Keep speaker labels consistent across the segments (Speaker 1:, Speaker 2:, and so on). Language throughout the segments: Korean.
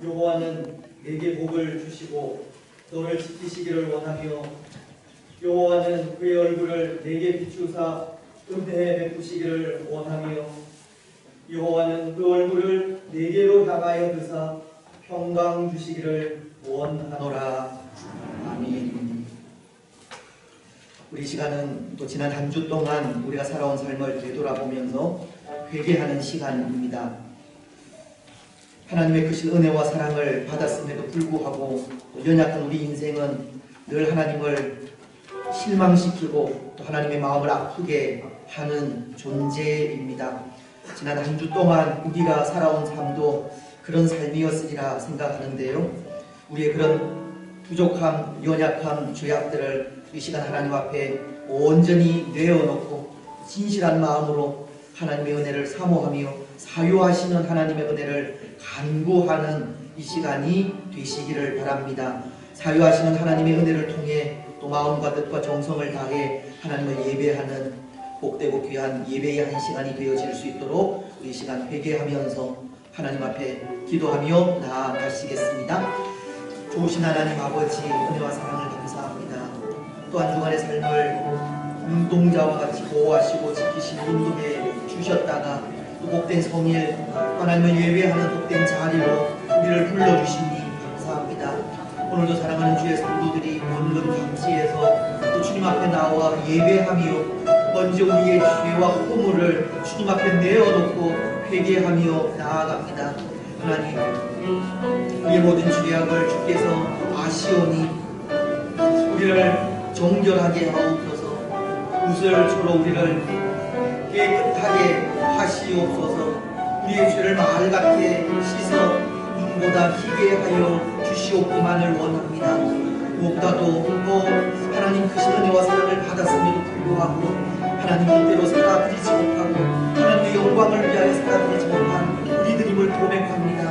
Speaker 1: 여호와는 내게 복을 주시고 너를 지키시기를 원하며 여호와는 그의 얼굴을 내게 비추사 은혜 베푸시기를 원하며 여호와는 그 얼굴을 내게로 향하여 드사 평강 주시기를 원하노라. 아멘. 우리 시간은 또 지난 한 주 동안 우리가 살아온 삶을 되돌아보면서 회개하는 시간입니다. 하나님의 크신 은혜와 사랑을 받았음에도 불구하고 또 연약한 우리 인생은 늘 하나님을 실망시키고 또 하나님의 마음을 아프게 하는 존재입니다. 지난 한 주 동안 우리가 살아온 삶도 그런 삶이었으리라 생각하는데요. 우리의 그런 부족함, 연약함, 죄악들을 이 시간 하나님 앞에 온전히 내어놓고 진실한 마음으로 하나님의 은혜를 사모하며 사유하시는 하나님의 은혜를 간구하는 이 시간이 되시기를 바랍니다. 사유하시는 하나님의 은혜를 통해 또 마음과 뜻과 정성을 다해 하나님을 예배하는 복되고 귀한 예배의 한 시간이 되어질 수 있도록 우리 시간 회개하면서 하나님 앞에 기도하며 나아가시겠습니다. 좋으신 하나님 아버지, 은혜와 사랑을 감사합니다. 또 한 주간의 삶을 눈동자와 같이 보호하시고 지키신 인도해 주셨다가 또 복된 성일 하나님을 예배하는 복된 자리로 우리를 불러주시니 감사합니다. 오늘도 사랑하는 주의 성도들이 원금 감시에서 또 주님 앞에 나와 예배하며 먼저 우리의 죄와 허물을 주님 앞에 내어놓고 회개하며 나아갑니다. 하나님, 우리의 모든 죄악을 주께서 아시오니 우리를 정결하게 하옵소서. 구슬주로 우리를 깨끗하게 하시옵소서. 우리의 죄를 말같게 씻어 눈보다 희게 하여 주시옵기만을 원합니다. 무엇보다도 또 하나님 크신 은혜와 사랑을 받았음에도 불구하고 하나님 뜻대로 살아드리지 못하고 하나님의 영광을 위하여 살아드리지 못한 우리들임을 고백합니다.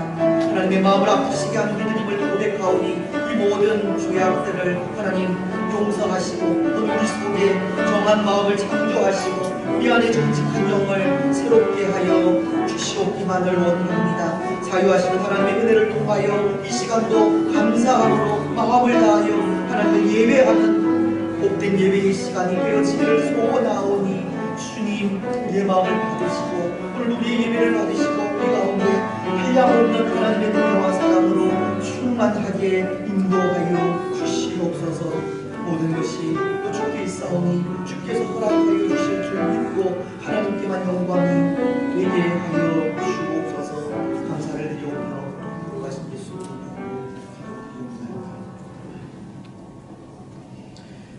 Speaker 1: 하나님의 마음을 아프시게 하는 우리들임을 고백하오니 이 모든 죄악들을 하나님 용서하시고 또 우리 속에 정한 마음을 창조하시고 우리 안에 정직한 영을 새롭게 하여 주시옵기만을 원합니다. 자유하신 하나님의 은혜를 통하여 이 시간도 감사함으로 마음을 다하여 하나님을 예배하는 복된 예배의 시간이 되어지기를 소원하오니 주님, 우리의 마음을 받으시고 오늘 우리의 예배를 받으시고 우리 가운데 한량없는 하나님의 은혜와 사랑으로 충만하게 인도하여 주시옵소서. 모든 것이 또 주께 있사오니 주께서 허락하여 주실 줄 믿고 하나님께만 영광이 되게 하여 주옵소서. 감사를 드리오며 말씀 예수님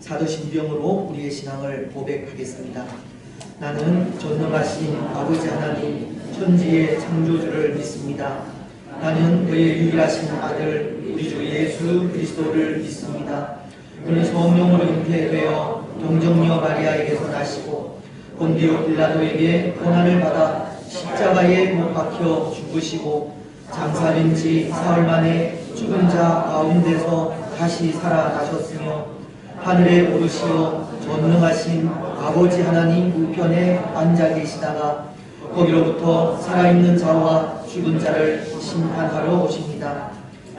Speaker 1: 사도신비형으로 우리의 신앙을 고백하겠습니다. 나는 전능하신 아버지 하나님 천지의 창조주를 믿습니다. 나는 그의 유일하신 아들 우리 주 예수 그리스도를 믿습니다. 그는 성령으로 잉태되어 동정녀 마리아에게서 나시고 본디오 빌라도에게 고난을 받아 십자가에 못 박혀 죽으시고 장사된 지 사흘 만에 죽은 자 가운데서 다시 살아나셨으며 하늘에 오르시어 전능하신 아버지 하나님 우편에 앉아 계시다가 거기로부터 살아있는 자와 죽은 자를 심판하러 오십니다.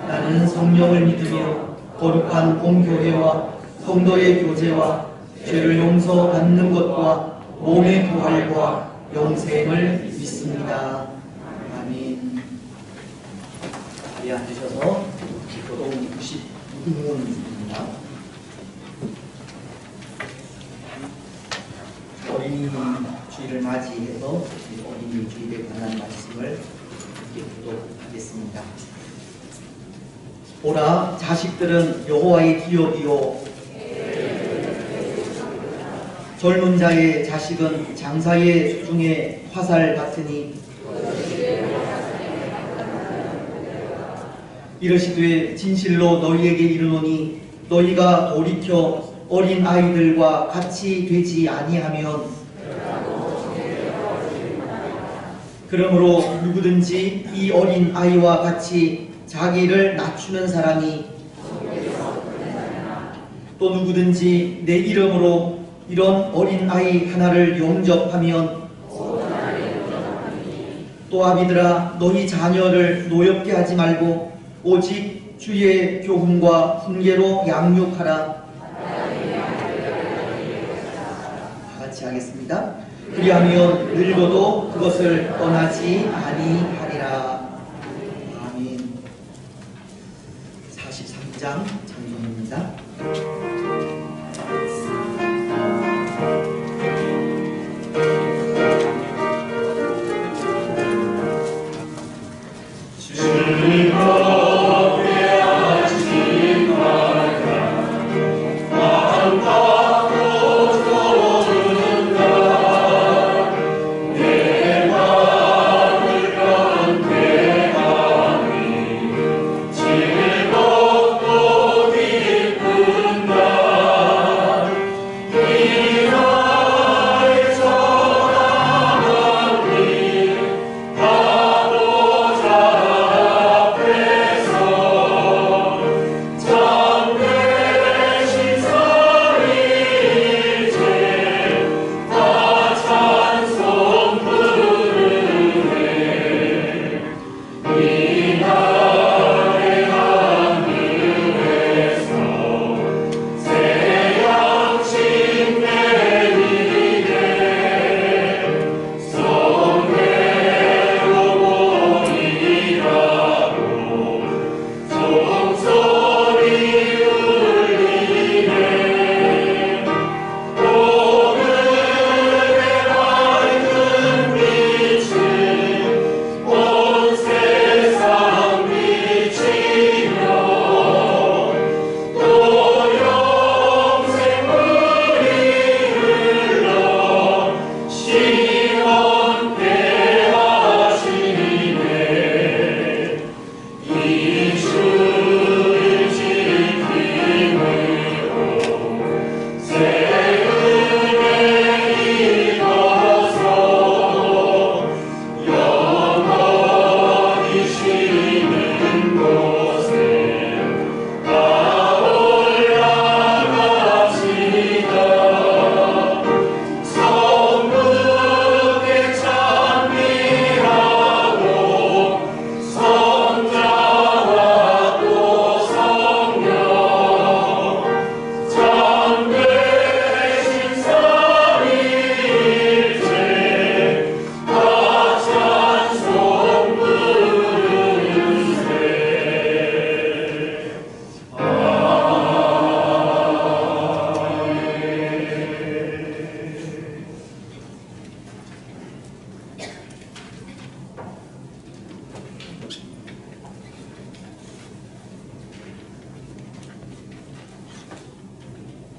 Speaker 1: 나는 성령을 믿으며 거룩한 공교회와 성도의 교제와 죄를 용서받는 것과 몸의 부활과 영생을 믿습니다. 아멘. 자리에 앉으셔서 교동 92문입니다. 어린이 주일을 맞이해서 어린이 주일에 관한 말씀을 교독하겠습니다. 보라, 자식들은 여호와의 기업이요 젊은 자의 자식은 장사의 수중의 화살 같으니 이르시되 진실로 너희에게 이르노니 너희가 돌이켜 어린 아이들과 같이 되지 아니하면 그러므로 누구든지 이 어린 아이와 같이 자기를 낮추는 사람이 또 누구든지 내 이름으로 이런 어린 아이 하나를 용접하면 또 아비들아 너희 자녀를 노엽게 하지 말고 오직 주의 교훈과 훈계로 양육하라. 같이 하겠습니다. 그리하면 늙어도 그것을 떠나지 아니하리라. 아멘. 43장 장면입니다.
Speaker 2: 즐겁고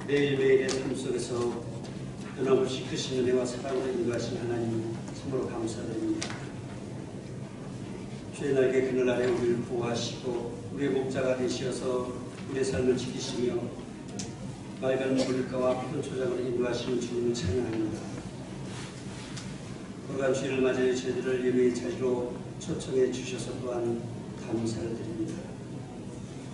Speaker 2: 매일매일의 삶 속에서 변함없이 크신 은혜와 사랑으로 인도하신 하나님 참으로 감사드립니다. 주의 날개 그늘 아래 우리를 보호하시고 우리의 목자가 되시어서 우리의 삶을 지키시며 맑은 물가와 푸른 초장으로 인도하시는 주님을 찬양합니다. 거룩한 주일을 맞이해 저희들을 예배의 자리로 초청해 주셔서 또한 감사를 드립니다.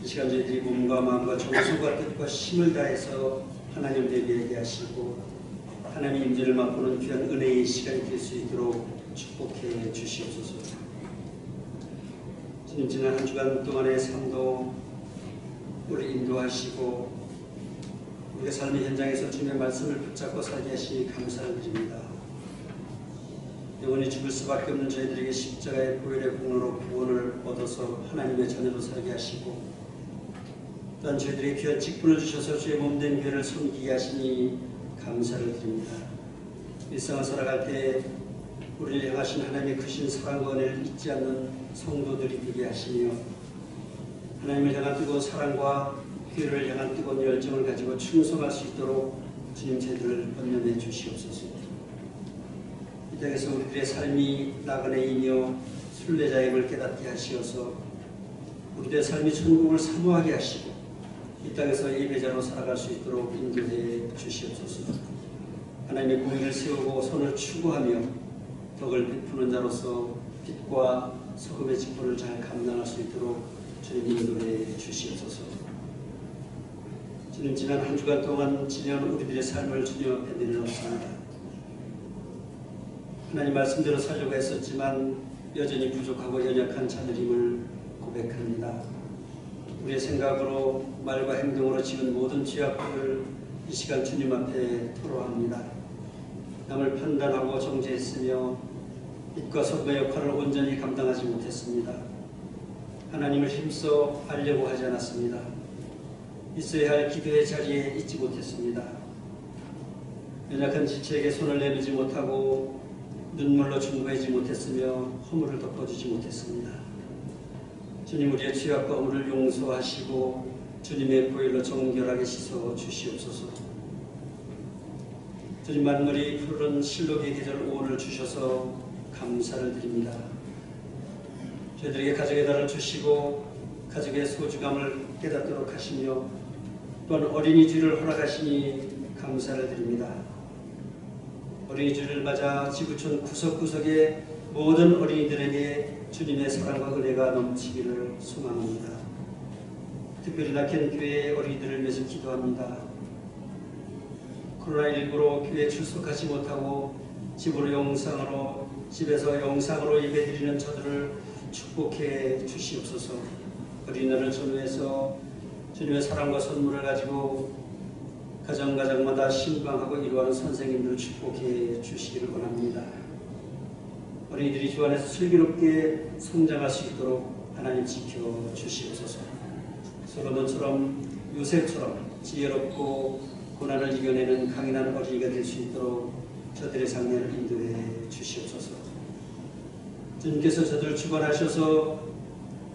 Speaker 2: 이 시간 저희들이 몸과 마음과 정성과 뜻과 힘을 다해서 하나님을 예배하게 하시고 하나님의 임재를 맛보는 귀한 은혜의 시간이 될 수 있도록 축복해 주시옵소서. 주님, 지난 한 주간 동안의 삶도 우리 인도하시고 우리의 삶의 현장에서 주님의 말씀을 붙잡고 살게 하시니 감사를 드립니다. 영원히 죽을 수밖에 없는 저희들에게 십자가의 보혈의 공로로 구원을 얻어서 하나님의 자녀로 살게 하시고 또한 저희들에게 귀한 직분을 주셔서 주의 몸된 교회를 섬기게 하시니 감사를 드립니다. 일상을 살아갈 때 우리를 향하신 하나님의 크신 사랑과 은혜를 잊지 않는 성도들이 되게 하시며 하나님을 향한 뜨거운 사랑과 교회를 향한 뜨거운 열정을 가지고 충성할 수 있도록 주님 저희들을 번면해 주시옵소서. 이 땅에서 우리들의 삶이 나그네이며 순례자임을 깨닫게 하시어서 우리들의 삶이 천국을 사모하게 하시고 이 땅에서 예배자로 살아갈 수 있도록 인도해 주시옵소서. 하나님의 공의를 세우고 선을 추구하며 덕을 베푸는 자로서 빛과 소금의 직분을 잘 감당할 수 있도록 주님 인도해 주시옵소서. 주님, 지난 한 주간 동안 지내온 우리들의 삶을 주님 앞에 내려놓습니다. 하나님 말씀대로 살려고 했었지만 여전히 부족하고 연약한 자들임을 고백합니다. 우리의 생각으로 말과 행동으로 지은 모든 죄악들을 이 시간 주님 앞에 토로합니다. 남을 판단하고 정죄했으며 빛과 소금의 역할을 온전히 감당하지 못했습니다. 하나님을 힘써 알려고 하지 않았습니다. 있어야 할 기도의 자리에 있지 못했습니다. 연약한 지체에게 손을 내밀지 못하고 눈물로 중보하지 못했으며 허물을 덮어주지 못했습니다. 주님, 우리의 죄악과 허물을 용서하시고 주님의 보혈로 정결하게 씻어 주시옵소서. 주님, 만물이 푸른 실록의 계절 오온을 주셔서 감사를 드립니다. 저희들에게 가족의 달을 주시고 가족의 소중함을 깨닫도록 하시며 또한 어린이주일을 허락하시니 감사를 드립니다. 어린이주일을 맞아 지구촌 구석구석의 모든 어린이들에게 주님의 사랑과 은혜가 넘치기를 소망합니다. 특별히 낙현 교회의 어린이들을 위해서 기도합니다. 코로나19로 교회에 출석하지 못하고 집에서 영상으로 예배드리는 저들을 축복해 주시옵소서. 어린이날을 전후해서 주님의 사랑과 선물을 가지고 가정마다 신방하고 이루어가는 선생님들을 축복해 주시기를 원합니다. 어린이들이 주 안에서 슬기롭게 성장할 수 있도록 하나님 지켜주시옵소서. 솔로몬처럼 요셉처럼 지혜롭고 고난을 이겨내는 강인한 어린이가 될 수 있도록 저들의 장래를 인도해 주시옵소서. 주님께서 저들을 주관하셔서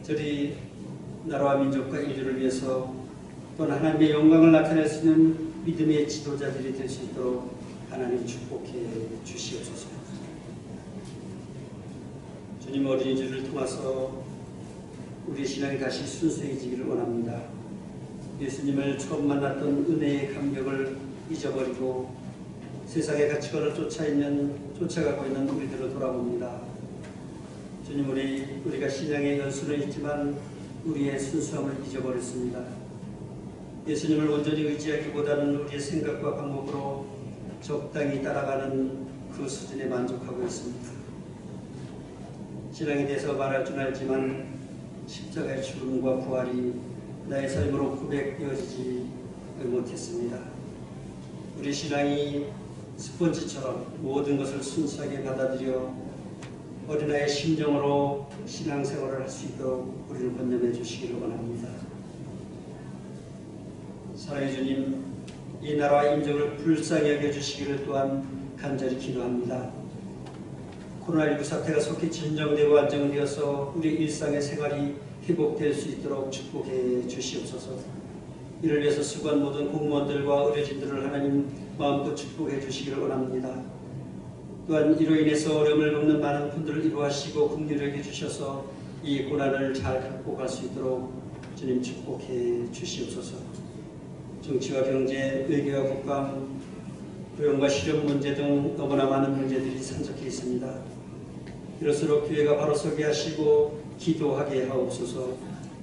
Speaker 2: 저희 나라와 민족과 인류를 위해서 또한 하나님의 영광을 나타낼 수 있는 믿음의 지도자들이 될 수 있도록 하나님 축복해 주시옵소서. 주님, 어린이주를 통해서 우리 신앙이 다시 순수해지기를 원합니다. 예수님을 처음 만났던 은혜의 감격을 잊어버리고 세상의 가치관을 쫓아가고 있는 우리들을 돌아봅니다. 주님, 우리가 신앙의 연수는 있지만 우리의 순수함을 잊어버렸습니다. 예수님을 온전히 의지하기보다는 우리의 생각과 방법으로 적당히 따라가는 그 수준에 만족하고 있습니다. 신앙에 대해서 말할 줄 알지만 십자가의 죽음과 부활이 나의 삶으로 고백되어지지 못했습니다. 우리 신앙이 스펀지처럼 모든 것을 순수하게 받아들여 어린아이의 심정으로 신앙생활을 할 수 있도록 우리를 번영해 주시기를 원합니다. 사랑의 주님, 이 나라와 인족을 불쌍히 여겨주시기를 또한 간절히 기도합니다. 코로나19 사태가 속히 진정되고 안정되어서 우리 일상의 생활이 회복될 수 있도록 축복해 주시옵소서. 이를 위해서 수고한 모든 공무원들과 의료진들을 하나님 마음껏 축복해 주시기를 원합니다. 또한 이로 인해서 어려움을 겪는 많은 분들을 위로하시고 긍휼하게 주셔서 이 고난을 잘 극복할 수 있도록 주님 축복해 주시옵소서. 정치와 경제, 외교와 국방, 고용과 실업 문제 등 너무나 많은 문제들이 산적해 있습니다. 이럴수록 교회가 바로 서게 하시고 기도하게 하옵소서.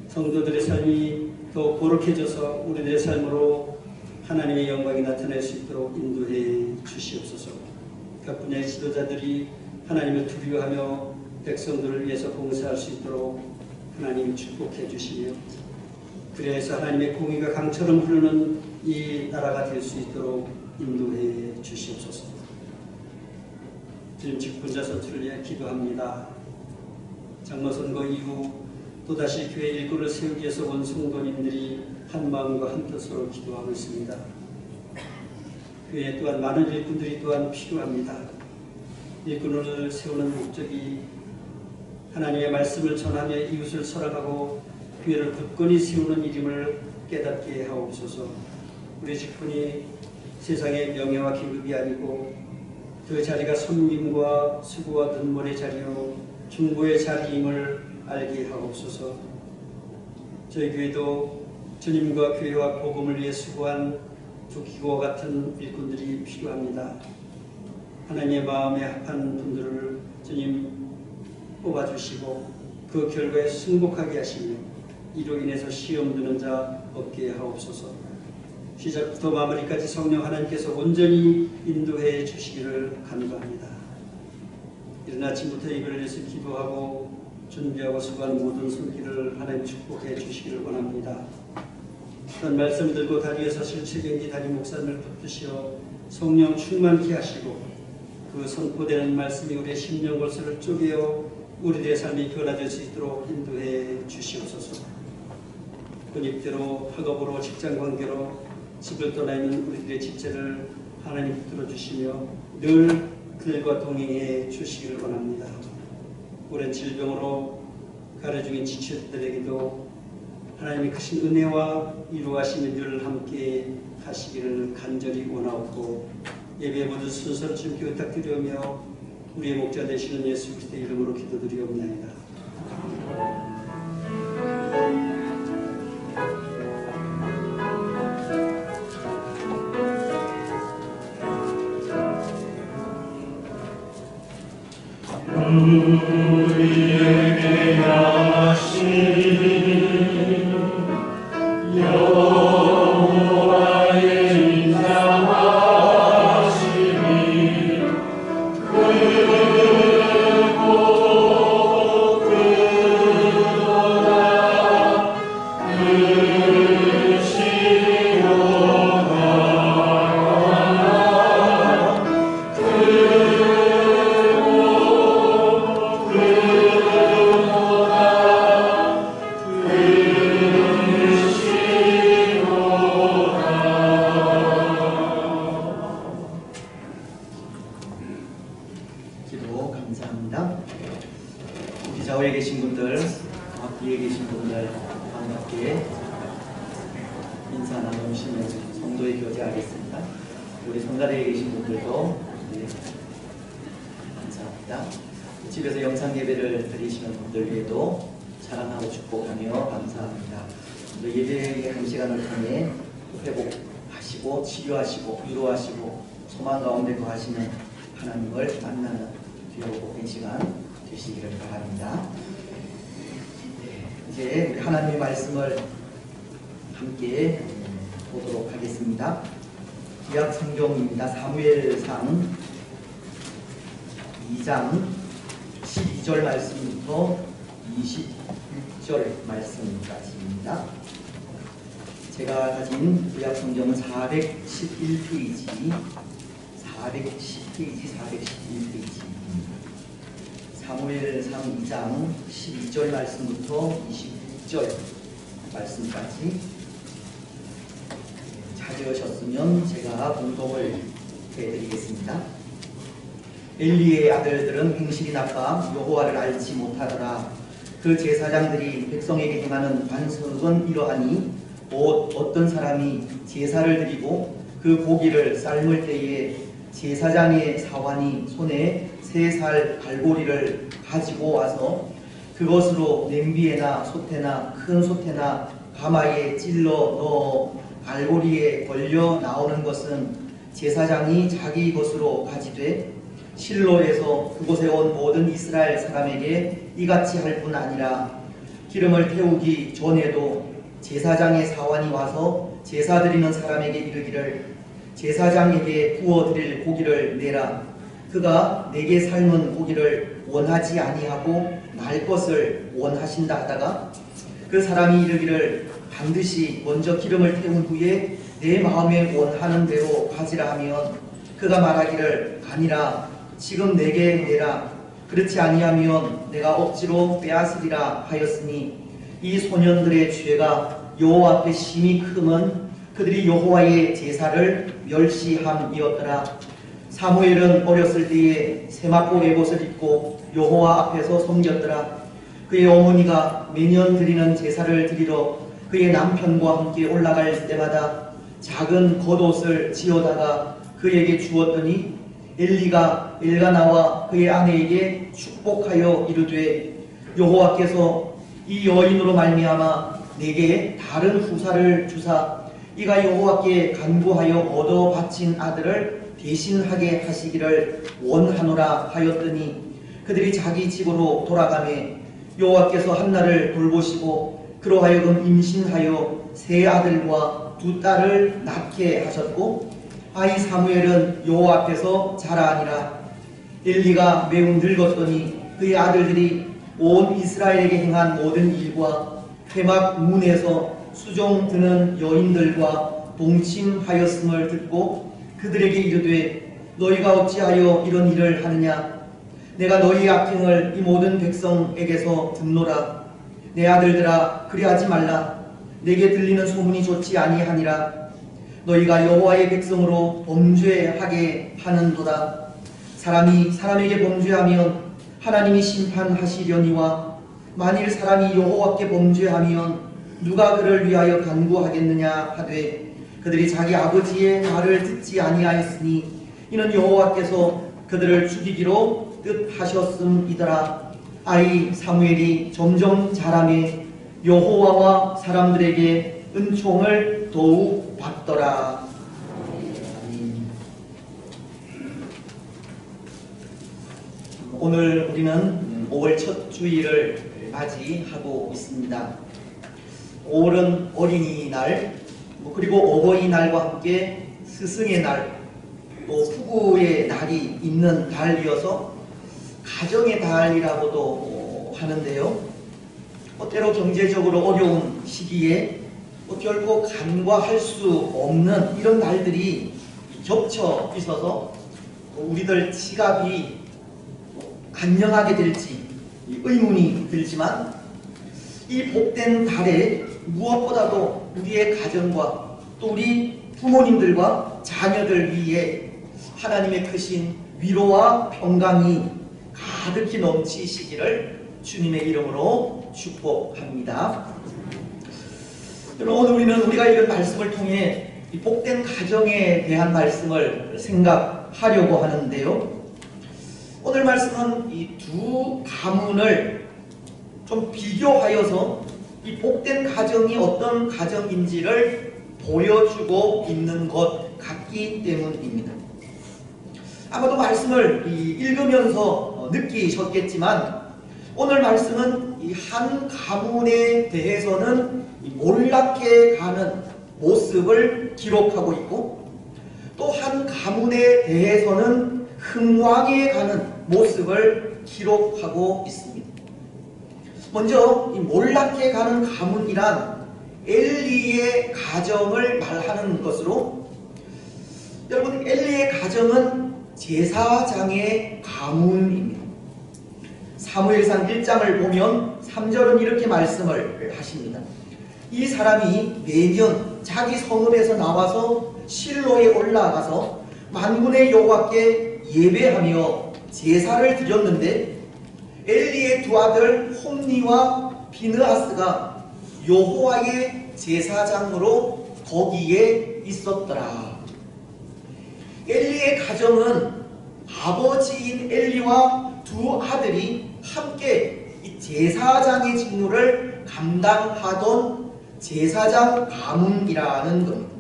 Speaker 2: 성도들의 삶이 더욱 거룩해져서 우리들의 삶으로 하나님의 영광이 나타날 수 있도록 인도해 주시옵소서. 각 분야의 지도자들이 하나님을 두려워하며 백성들을 위해서 봉사할 수 있도록 하나님 축복해 주시며, 그래서 하나님의 공의가 강처럼 흐르는 이 나라가 될 수 있도록 인도해 주시옵소서. 주님 직분자 선출을 위해 기도합니다. 장로선거 이후 또다시 교회 일꾼을 세우기 위해서 온 성도님들이 한 마음과 한 뜻으로 기도하고 있습니다. 교회 또한 많은 일꾼들이 또한 필요합니다. 일꾼을 세우는 목적이 하나님의 말씀을 전하며 이웃을 사랑하고 교회를 굳건히 세우는 일임을 깨닫게 하옵소서. 우리 직분이 세상의 명예와 계급이 아니고 그 자리가 섬김과 수고와 눈물의 자리요 중보의 자리임을 알게 하옵소서. 저희 교회도 주님과 교회와 복음을 위해 수고한 두기와 같은 일꾼들이 필요합니다. 하나님의 마음에 합한 분들을 주님 뽑아주시고 그 결과에 승복하게 하시며 이로 인해서 시험 드는 자 없게 하옵소서. 시작부터 마무리까지 성령 하나님께서 온전히 인도해 주시기를 간구합니다. 이른 아침부터 예배를 위해서 기도하고 준비하고 수고하는 모든 손길을 하나님 축복해 주시기를 원합니다. 어떤 말씀 들고 다리에서 실체경기 담임 목사님을 붙드시어 성령 충만케 하시고 그 선포되는 말씀이 우리의 심령 골수를 쪼개어 우리들의 삶이 변화될 수 있도록 인도해 주시옵소서. 군입대로 학업으로 직장관계로 집을 떠나 있는 우리들의 집제를 하나님 붙들어 주시며 늘 그들과 동행해 주시기를 원합니다. 오랜 질병으로 가려 중인 지체들에게도 하나님의 크신 은혜와 이루하시는 늘 함께 하시기를 간절히 원하옵고 예배 모든 순서를 주님께 부탁드리며 우리의 목자 되시는 예수 그리스도의 이름으로 기도드리옵나이다.
Speaker 3: 우리에게 하신 여호와의 인자하심이 크고 크도다
Speaker 1: 기도 감사합니다. 우리 좌우에 계신 분들, 앞뒤에 계신 분들 반갑게 인사 나누시면 성도의 교제하겠습니다. 우리 성가대에 계신 분들도 네, 감사합니다. 집에서 영상 예배를 드리시는 분들 위에도 사랑하고 축복하며 감사합니다. 예배의 한 시간을 통해 회복하시고 치유하시고 위로하시고 소망 가운데 거하시는 하나님을 만나는 귀하고 복된 시간 되시기를 바랍니다. 네, 이제 우리 하나님의 말씀을 함께 보도록 하겠습니다. 구약 성경입니다. 사무엘상 2장 12절 말씀부터 21절 말씀까지입니다. 제가 가진 구약 성경은 411페이지, 411페이지입니다. 사무엘상 2장 12절 말씀부터 21절 말씀까지 찾으셨으면 제가 공독을 해드리겠습니다. 엘리의 아들들은 행실이 나빠 여호와를 알지 못하더라. 그 제사장들이 백성에게 행하는 관석은 이러하니 어떤 사람이 제사를 드리고 그 고기를 삶을 때에 제사장의 사환이 손에 3살 갈고리를 가지고 와서 그것으로 냄비에나 솥에나 큰 솥에나 가마에 찔러 넣어 갈고리에 걸려 나오는 것은 제사장이 자기 것으로 가지되 실로에서 그곳에 온 모든 이스라엘 사람에게 이같이 할 뿐 아니라 기름을 태우기 전에도 제사장의 사환이 와서 제사 드리는 사람에게 이르기를 제사장에게 구워 드릴 고기를 내라. 그가 내게 삶은 고기를 원하지 아니하고 날 것을 원하신다 하다가 그 사람이 이르기를 반드시 먼저 기름을 태운 후에 내 마음에 원하는 대로 가지라 하면 그가 말하기를 아니라 지금 내게 내라. 그렇지 아니하면 내가 억지로 빼앗으리라 하였으니 이 소년들의 죄가 여호와 앞에 심히 크면 그들이 여호와의 제사를 멸시함이었더라. 사무엘은 어렸을 때에 세마포 에봇을 입고 여호와 앞에서 섬겼더라. 그의 어머니가 매년 드리는 제사를 드리러 그의 남편과 함께 올라갈 때마다 작은 겉옷을 지어다가 그에게 주었더니 엘리가 엘가나와 그의 아내에게 축복하여 이르되 여호와께서 이 여인으로 말미암아 내게 다른 후사를 주사 이가 여호와께 간구하여 얻어 바친 아들을 대신하게 하시기를 원하노라 하였더니 그들이 자기 집으로 돌아가매 여호와께서 한나를 돌보시고 그로 하여금 임신하여 3 아들과 2 딸을 낳게 하셨고 아이 사무엘은 여호와 앞에서 자라니라. 엘리가 매우 늙었더니 그의 아들들이 온 이스라엘에게 행한 모든 일과 회막 문에서 수종 드는 여인들과 동침하였음을 듣고 그들에게 이르되 너희가 어찌하여 이런 일을 하느냐. 내가 너희의 악행을 이 모든 백성에게서 듣노라. 내 아들들아 그리하지 말라. 내게 들리는 소문이 좋지 아니하니라. 너희가 여호와의 백성으로 범죄하게 하는도다. 사람이 사람에게 범죄하면 하나님이 심판하시려니와 만일 사람이 여호와께 범죄하면 누가 그를 위하여 간구하겠느냐 하되 그들이 자기 아버지의 말을 듣지 아니하였으니 이는 여호와께서 그들을 죽이기로 뜻하셨음이더라. 아이 사무엘이 점점 자라매 여호와와 사람들에게 은총을 더욱 받더라. 오늘 우리는 5월 첫 주일을 맞이하고 있습니다. 5월은 어린이날, 그리고 어버이날과 함께 스승의 날, 또 부부의 날이 있는 달이어서 가정의 달이라고도 하는데요. 때로 경제적으로 어려운 시기에 결코 간과할 수 없는 이런 날들이 겹쳐 있어서 우리들 지갑이 안녕하게 될지 의문이 들지만 이 복된 달에 무엇보다도 우리의 가정과 또 우리 부모님들과 자녀들 위해 하나님의 크신 위로와 평강이 가득히 넘치시기를 주님의 이름으로 축복합니다. 여러분, 오늘 우리는 우리가 읽은 말씀을 통해 이 복된 가정에 대한 말씀을 생각하려고 하는데요. 오늘 말씀은 이 2 가문을 좀 비교하여서 이 복된 가정이 어떤 가정인지를 보여주고 있는 것 같기 때문입니다. 아마도 말씀을 읽으면서 느끼셨겠지만 오늘 말씀은 이 한 가문에 대해서는 몰락해 가는 모습을 기록하고 있고 또 한 가문에 대해서는 흥왕해 가는 모습을 기록하고 있습니다. 먼저 이 몰락해 가는 가문이란 엘리의 가정을 말하는 것으로, 여러분, 엘리의 가정은 제사장의 가문입니다. 사무엘상 1장을 보면 3절은 이렇게 말씀을 하십니다. 이 사람이 매년 자기 성읍에서 나와서 실로에 올라가서 만군의 여호와께 예배하며 제사를 드렸는데 엘리의 2 아들 홈니와 비느하스가 여호와의 제사장으로 거기에 있었더라. 엘리의 가정은 아버지인 엘리와 두 아들이 함께 이 제사장의 직무를 감당하던 제사장 가문이라는 겁니다.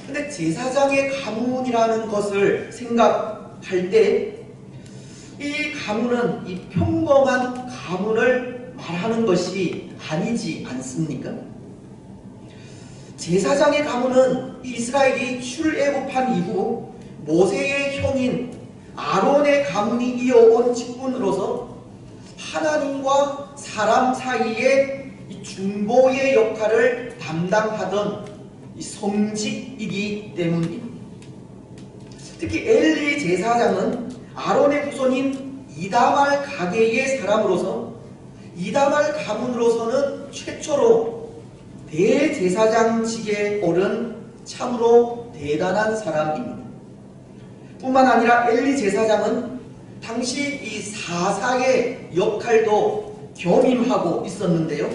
Speaker 1: 근데 제사장의 가문이라는 것을 생각할 때 이 가문은 이 평범한 가문을 말하는 것이 아니지 않습니까? 제사장의 가문은 이스라엘이 출애굽한 이후 모세의 형인 아론의 가문이 이어온 직분으로서 하나님과 사람 사이의 이 중보의 역할을 담당하던 이 성직이기 때문입니다. 특히 엘리 제사장은 아론의 후손인 이다말 가게의 사람으로서 이다말 가문으로서는 최초로 대제사장직에 오른 참으로 대단한 사람입니다. 뿐만 아니라 엘리 제사장은 당시 이 사사의 역할도 겸임하고 있었는데요.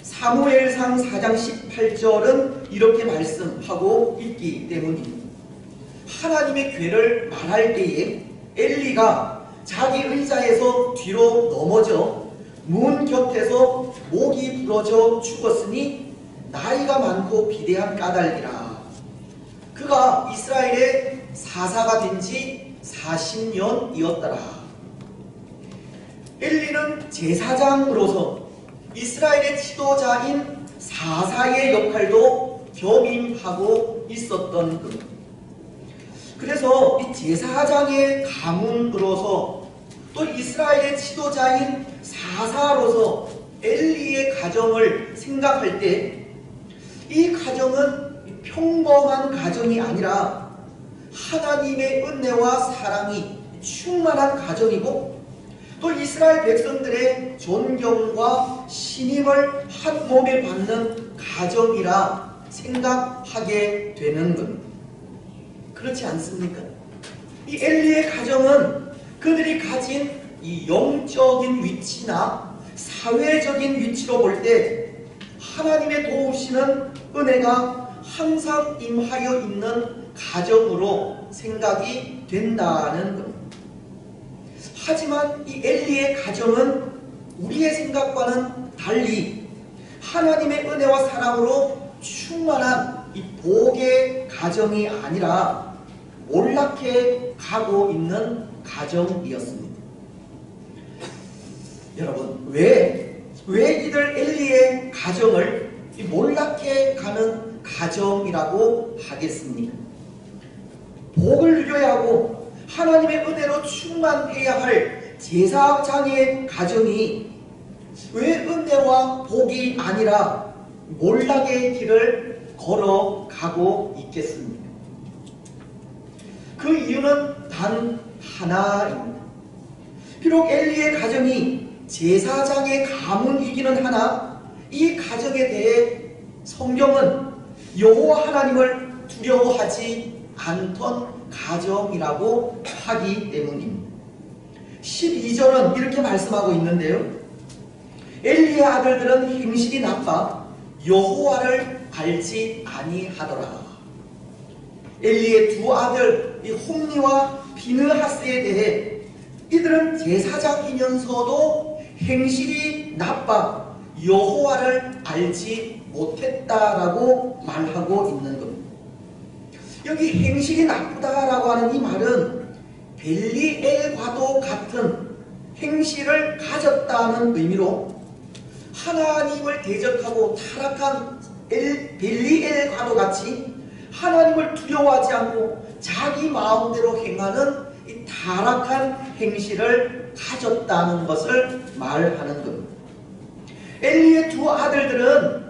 Speaker 1: 사무엘상 4장 18절은 이렇게 말씀하고 있기 때문입니다. 하나님의 괴를 말할 때에 엘리가 자기 의자에서 뒤로 넘어져 문 곁에서 목이 부러져 죽었으니 나이가 많고 비대한 까닭이라. 그가 이스라엘의 사사가 된 지 40년이었더라. 엘리는 제사장으로서 이스라엘의 지도자인 사사의 역할도 겸임하고 있었던 겁니다. 그래서 이 제사장의 가문으로서 또 이스라엘의 지도자인 사사로서 엘리의 가정을 생각할 때 이 가정은 평범한 가정이 아니라 하나님의 은혜와 사랑이 충만한 가정이고 또 이스라엘 백성들의 존경과 신임을 한 몸에 받는 가정이라 생각하게 되는 겁니다. 그렇지 않습니까? 이 엘리의 가정은 그들이 가진 이 영적인 위치나 사회적인 위치로 볼 때 하나님의 도우시는 은혜가 항상 임하여 있는 가정으로 생각이 된다는 겁니다. 하지만 이 엘리의 가정은 우리의 생각과는 달리 하나님의 은혜와 사랑으로 충만한 이 복의 가정이 아니라 몰락해 가고 있는 가정이었습니다. 여러분, 왜 이들 엘리의 가정을 몰락해 가는 가정이라고 하겠습니까? 복을 누려야 하고 하나님의 은혜로 충만해야 할 제사장의 가정이 왜 은혜와 복이 아니라 몰락의 길을 걸어가고 있겠습니까? 그 이유는 단 하나입니다. 비록 엘리의 가정이 제사장의 가문이기는 하나 이 가정에 대해 성경은 여호와 하나님을 두려워하지 않던 가정이라고 하기 때문입니다. 12절은 이렇게 말씀하고 있는데요. 엘리의 아들들은 행실이 나빠 여호와를 알지 아니하더라. 엘리의 두 아들 홈니와 비느하스에 대해 이들은 제사장이면서도 행실이 나빠 여호와를 알지 못했다라고 말하고 있는 겁니다. 여기 행실이 나쁘다라고 하는 이 말은 벨리엘과도 같은 행실을 가졌다는 의미로 하나님을 대적하고 타락한 벨리엘과도 같이 하나님을 두려워하지 않고 자기 마음대로 행하는 이 타락한 행실을 가졌다는 것을 말하는 겁니다. 엘리의 두 아들들은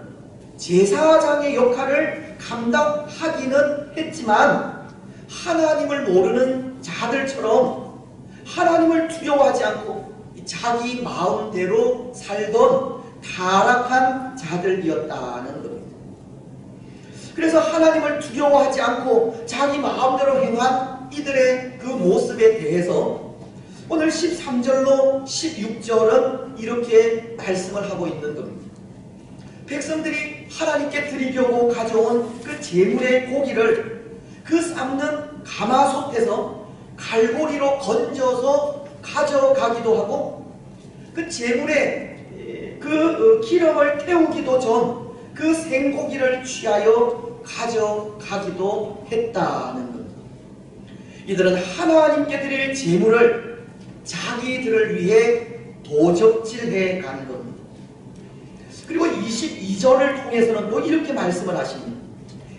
Speaker 1: 제사장의 역할을 감당하기는 했지만 하나님을 모르는 자들처럼 하나님을 두려워하지 않고 자기 마음대로 살던 타락한 자들이었다는 겁니다. 그래서 하나님을 두려워하지 않고 자기 마음대로 행한 이들의 그 모습에 대해서 오늘 13절로 16절은 이렇게 말씀을 하고 있는 겁니다. 백성들이 하나님께 드리려고 가져온 그 제물의 고기를 그 삶는 가마솥에서 갈고리로 건져서 가져가기도 하고, 그 제물에 그 기름을 태우기도 전 그 생고기를 취하여 가져가기도 했다는 것. 이들은 하나님께 드릴 제물을 자기들을 위해 도적질해 가는 겁니다. 그리고 22절을 통해서는 또 이렇게 말씀을 하십니다.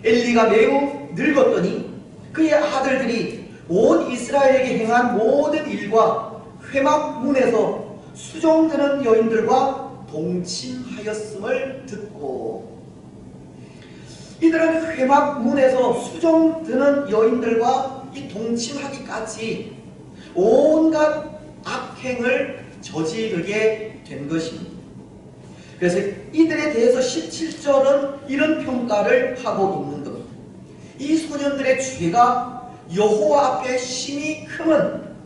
Speaker 1: 엘리가 매우 늙었더니 그의 아들들이 온 이스라엘에게 행한 모든 일과 회막문에서 수종드는 여인들과 동침하였음을 듣고, 이들은 회막문에서 수종드는 여인들과 이 동침하기까지 온갖 악행을 저지르게 된 것입니다. 그래서 이들에 대해서 17절은 이런 평가를 하고 있는 겁니다. 이 소년들의 죄가 여호와 앞에 심히 크면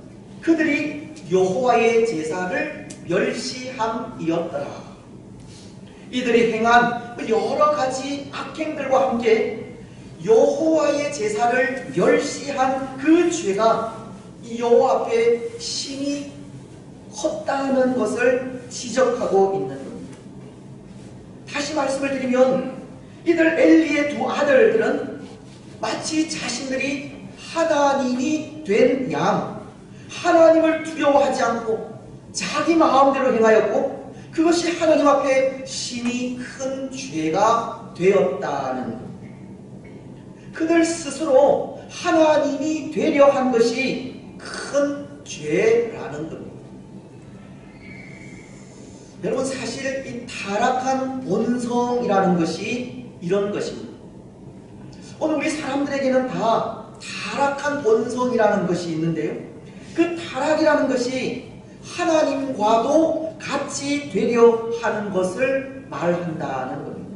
Speaker 1: 그들이 여호와의 제사를 멸시함이었더라. 이들이 행한 여러 가지 악행들과 함께 여호와의 제사를 멸시한 그 죄가 이 여호와 앞에 심히 컸다는 것을 지적하고 있는 겁니다. 다시 말씀을 드리면 이들 엘리의 두 아들들은 마치 자신들이 하나님이 된 양, 하나님을 두려워하지 않고 자기 마음대로 행하였고, 그것이 하나님 앞에 심히 큰 죄가 되었다는 것. 그들 스스로 하나님이 되려 한 것이 큰 죄라는 겁니다. 여러분, 사실 이 타락한 본성이라는 것이 이런 것입니다. 오늘 우리 사람들에게는 다 타락한 본성이라는 것이 있는데요, 그 타락이라는 것이 하나님과도 같이 되려 하는 것을 말한다는 겁니다.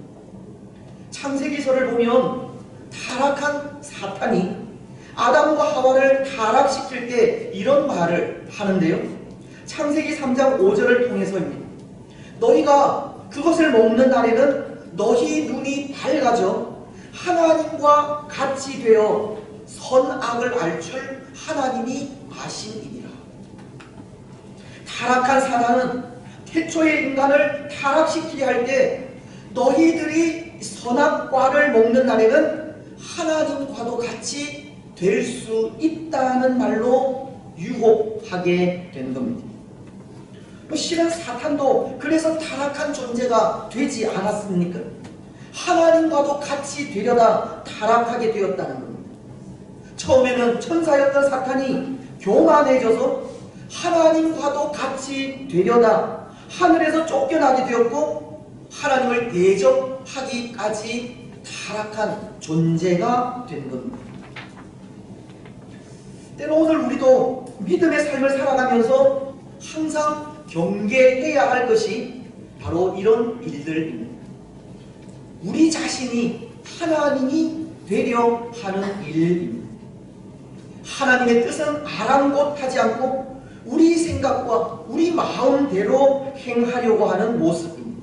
Speaker 1: 창세기서를 보면 타락한 사탄이 아담과 하와를 타락시킬 때 이런 말을 하는데요, 창세기 3장 5절을 통해서입니다. 너희가 그것을 먹는 날에는 너희 눈이 밝아져 하나님과 같이 되어 선악을 알 줄 하나님이 아심이니라. 타락한 사탄은 태초의 인간을 타락시키게 할 때 너희들이 선악과를 먹는 날에는 하나님과도 같이 될 수 있다는 말로 유혹하게 된 겁니다. 실은 사탄도 그래서 타락한 존재가 되지 않았습니까? 하나님과도 같이 되려다 타락하게 되었다는 겁니다. 처음에는 천사였던 사탄이 교만해져서 하나님과도 같이 되려다 하늘에서 쫓겨나게 되었고, 하나님을 대적하기까지 타락한 존재가 된 겁니다. 때로 오늘 우리도 믿음의 삶을 살아가면서 항상 경계해야 할 것이 바로 이런 일들입니다. 우리 자신이 하나님이 되려 하는 일입니다. 하나님의 뜻은 아랑곳하지 않고 우리 생각과 우리 마음대로 행하려고 하는 모습입니다.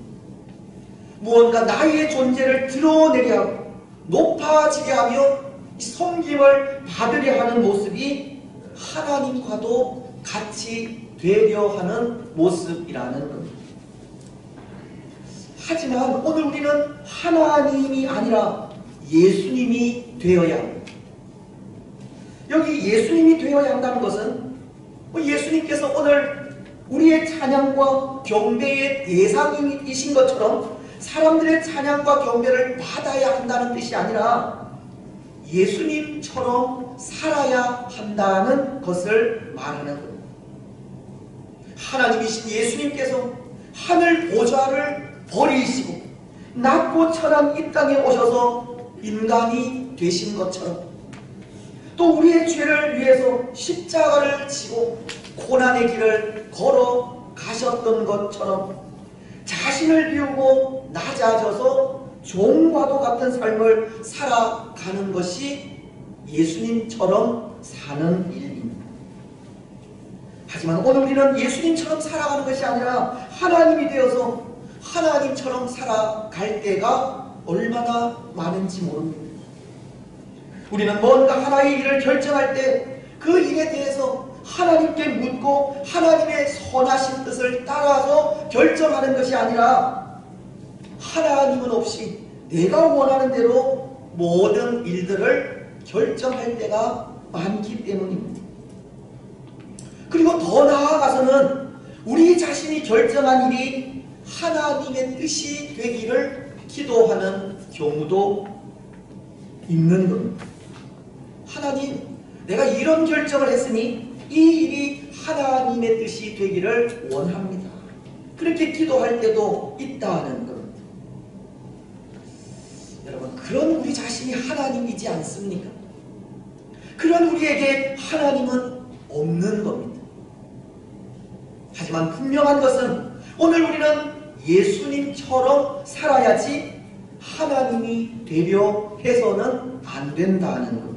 Speaker 1: 무언가 나의 존재를 드러내게 하고 높아지게 하며 섬김을 받으려 하는 모습이 하나님과도 같이 되려 하는 모습이라는 겁니다. 하지만 오늘 우리는 하나님이 아니라 예수님이 되어야 합니다. 여기 예수님이 되어야 한다는 것은 예수님께서 오늘 우리의 찬양과 경배의 대상이신 것처럼 사람들의 찬양과 경배를 받아야 한다는 뜻이 아니라 예수님처럼 살아야 한다는 것을 말하는 겁니다. 하나님이신 예수님께서 하늘 보좌를 버리시고 낮고 천한 이 땅에 오셔서 인간이 되신 것처럼, 또 우리의 죄를 위해서 십자가를 지고 고난의 길을 걸어 가셨던 것처럼 자신을 비우고 낮아져서 종과도 같은 삶을 살아가는 것이 예수님처럼 사는 일입니다. 하지만 오늘 우리는 예수님처럼 살아가는 것이 아니라 하나님이 되어서 하나님처럼 살아갈 때가 얼마나 많은지 모릅니다. 우리는 뭔가 하나의 일을 결정할 때 그 일에 대해서 하나님께 묻고 하나님의 선하신 뜻을 따라서 결정하는 것이 아니라 하나님은 없이 내가 원하는 대로 모든 일들을 결정할 때가 많기 때문입니다. 그리고 더 나아가서는 우리 자신이 결정한 일이 하나님의 뜻이 되기를 기도하는 경우도 있는 겁니다. 하나님, 내가 이런 결정을 했으니 이 일이 하나님의 뜻이 되기를 원합니다. 그렇게 기도할 때도 있다는 겁니다. 여러분, 그런 우리 자신이 하나님이지 않습니까? 그런 우리에게 하나님은 없는 겁니다. 하지만 분명한 것은 오늘 우리는 예수님처럼 살아야지 하나님이 되려 해서는 안 된다는 겁니다.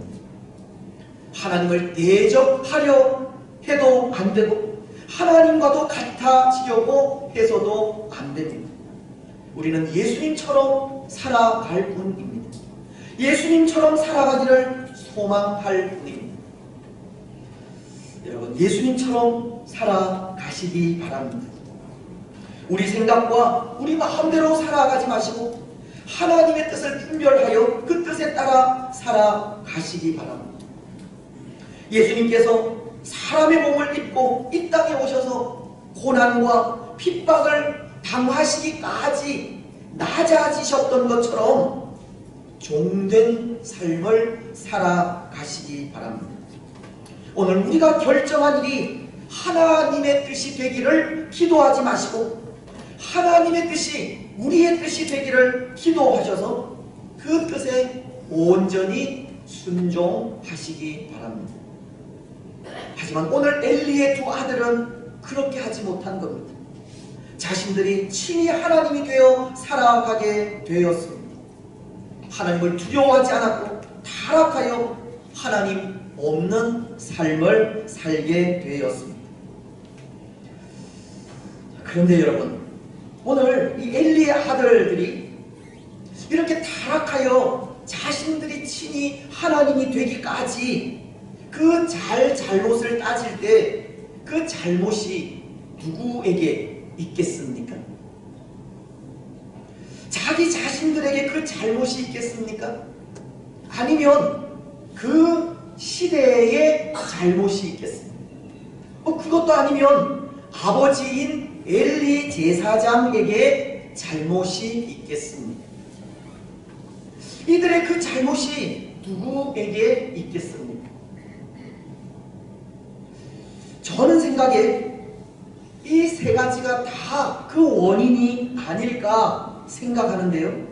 Speaker 1: 하나님을 대적하려 해도 안 되고 하나님과도 같아지려고 해서도 안 됩니다. 우리는 예수님처럼 살아갈 뿐입니다. 예수님처럼 살아가기를 소망할 뿐입니다. 여러분, 예수님처럼 살아가시기 바랍니다. 우리 생각과 우리 마음대로 살아가지 마시고 하나님의 뜻을 분별하여 그 뜻에 따라 살아가시기 바랍니다. 예수님께서 사람의 몸을 입고 이 땅에 오셔서 고난과 핍박을 당하시기까지 낮아지셨던 것처럼 종된 삶을 살아가시기 바랍니다. 오늘 우리가 결정한 일이 하나님의 뜻이 되기를 기도하지 마시고 하나님의 뜻이 우리의 뜻이 되기를 기도하셔서 그 뜻에 온전히 순종하시기 바랍니다. 하지만 오늘 엘리의 두 아들은 그렇게 하지 못한 겁니다. 자신들이 친히 하나님이 되어 살아가게 되었습니다. 하나님을 두려워하지 않았고 타락하여 하나님 없는 삶을 살게 되었습니다. 그런데 여러분, 오늘 이 엘리의 아들들이 이렇게 타락하여 자신들이 친히 하나님이 되기까지 그 잘못을 따질 때 그 잘못이 누구에게 있겠습니까? 자기 자신들에게 그 잘못이 있겠습니까? 아니면 그 시대의 잘못이 있겠습니까? 그것도 아니면 아버지인 엘리 제사장에게 잘못이 있겠습니까? 이들의 그 잘못이 누구에게 있겠습니까? 저는 생각에 이 세 가지가 다 그 원인이 아닐까 생각하는데요.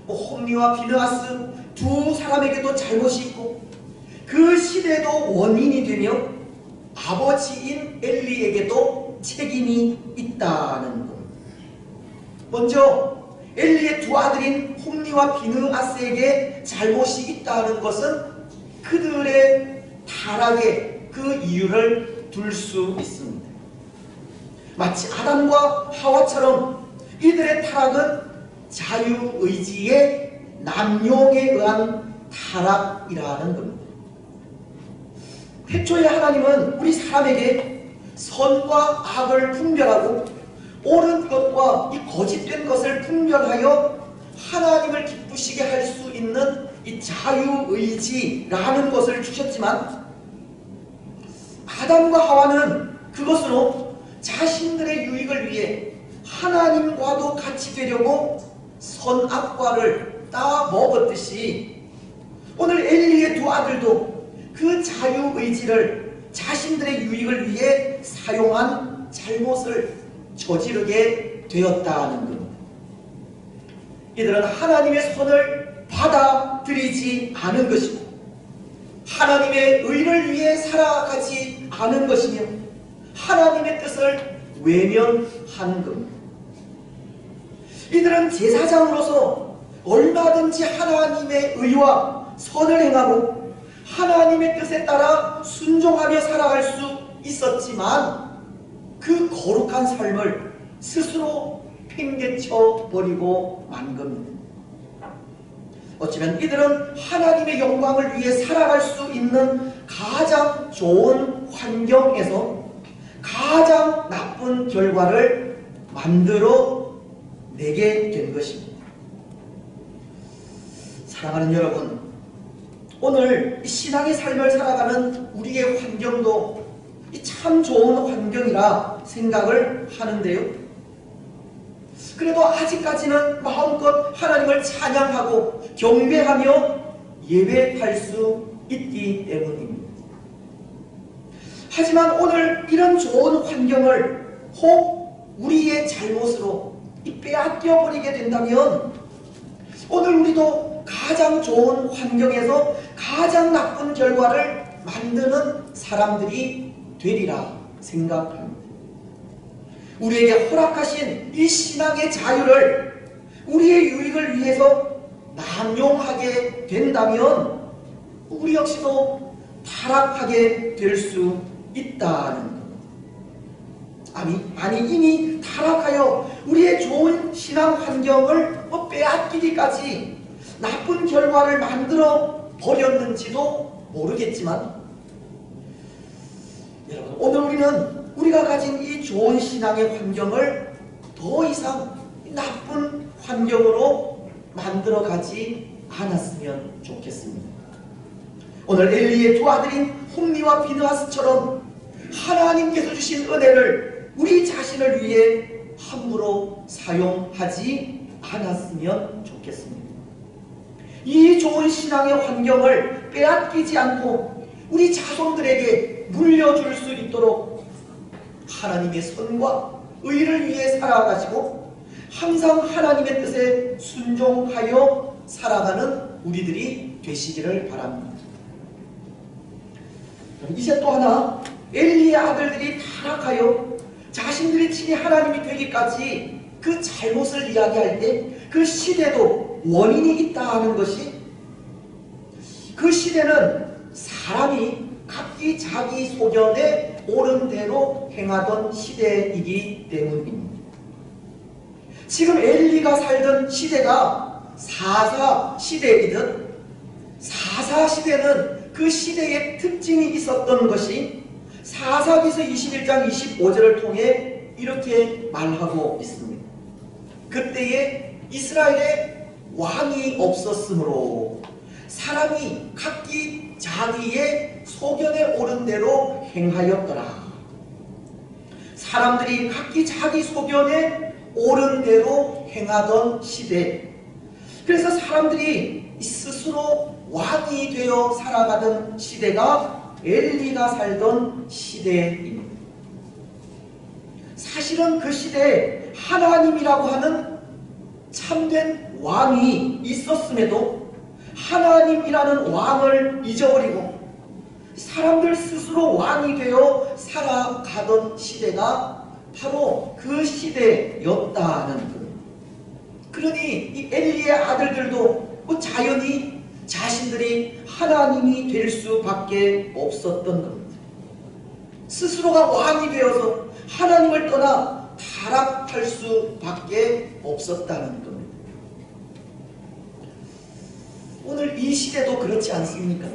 Speaker 1: 홈리와 비느하스 두 사람에게도 잘못이 있고 그 시대도 원인이 되며 아버지인 엘리에게도 책임이 있다는 것. 먼저 엘리의 두 아들인 홈리와 비느하스에게 잘못이 있다는 것은 그들의 타락의 그 이유를 둘 수 있습니다. 마치 아담과 하와처럼 이들의 타락은 자유의지의 남용에 의한 타락이라는 겁니다. 태초에 하나님은 우리 사람에게 선과 악을 분별하고 옳은 것과 이 거짓된 것을 분별하여 하나님을 기쁘시게 할 수 있는 이 자유의지라는 것을 주셨지만 아담과 하와는 그것으로 자신들의 유익을 위해 하나님과도 같이 되려고 선악과를 따 먹었듯이 오늘 엘리의 두 아들도 그 자유의지를 자신들의 유익을 위해 사용한 잘못을 저지르게 되었다는 겁니다. 이들은 하나님의 선을 받아들이지 않은 것이고 하나님의 의를 위해 살아가지 않은 것이며 하나님의 뜻을 외면한 겁니다. 이들은 제사장으로서 얼마든지 하나님의 의와 선을 행하고 하나님의 뜻에 따라 순종하며 살아갈 수 있었지만 그 거룩한 삶을 스스로 팽개쳐 버리고 만 겁니다. 어쩌면 이들은 하나님의 영광을 위해 살아갈 수 있는 가장 좋은 환경에서 가장 나쁜 결과를 만들어 내게 된 것입니다. 사랑하는 여러분, 오늘 신앙의 삶을 살아가는 우리의 환경도 참 좋은 환경이라 생각을 하는데요. 그래도 아직까지는 마음껏 하나님을 찬양하고 경배하며 예배할 수 있기 때문입니다. 하지만 오늘 이런 좋은 환경을 혹 우리의 잘못으로 빼앗겨 버리게 된다면 오늘 우리도 가장 좋은 환경에서 가장 나쁜 결과를 만드는 사람들이 되리라 생각합니다. 우리에게 허락하신 이 신앙의 자유를 우리의 유익을 위해서 남용하게 된다면 우리 역시도 타락하게 될 수 있다는 것. 아니 이미 타락하여 우리의 좋은 신앙 환경을 빼앗기기까지 나쁜 결과를 만들어 버렸는지도 모르겠지만 여러분, 오늘 우리는 우리가 가진 이 좋은 신앙의 환경을 더 이상 나쁜 환경으로 만들어 가지 않았으면 좋겠습니다. 오늘 엘리의 두 아들인 홈리와 비느하스처럼 하나님께서 주신 은혜를 우리 자신을 위해 함부로 사용하지 않았으면 좋겠습니다. 이 좋은 신앙의 환경을 빼앗기지 않고 우리 자손들에게 물려줄 수 있도록 하나님의 선과 의를 위해 살아가시고 항상 하나님의 뜻에 순종하여 살아가는 우리들이 되시기를 바랍니다. 이제 또 하나, 엘리의 아들들이 타락하여 자신들이 친히 하나님이 되기까지 그 잘못을 이야기할 때 그 시대도 원인이 있다 하는 것이, 그 시대는 사람이 각기 자기 소견에 옳은 대로 행하던 시대이기 때문입니다. 지금 엘리가 살던 시대가 사사 시대이듯 사사 시대는 그 시대의 특징이 있었던 것이 사사기서 21장 25절을 통해 이렇게 말하고 있습니다. 그때에 이스라엘에 왕이 없었으므로 사람이 각기 자기의 소견에 옳은 대로 행하였더라. 사람들이 각기 자기 소견에 옳은 대로 행하던 시대. 그래서 사람들이 스스로 왕이 되어 살아가던 시대가 엘리가 살던 시대입니다. 사실은 그 시대에 하나님이라고 하는 참된 왕이 있었음에도 하나님이라는 왕을 잊어버리고 사람들 스스로 왕이 되어 살아가던 시대가 바로 그 시대였다는 것. 그러니 이 엘리의 아들들도 자연히 자신들이 하나님이 될 수밖에 없었던 겁니다. 스스로가 왕이 되어서 하나님을 떠나 타락할 수밖에 없었다는 겁니다. 오늘 이 시대도 그렇지 않습니까?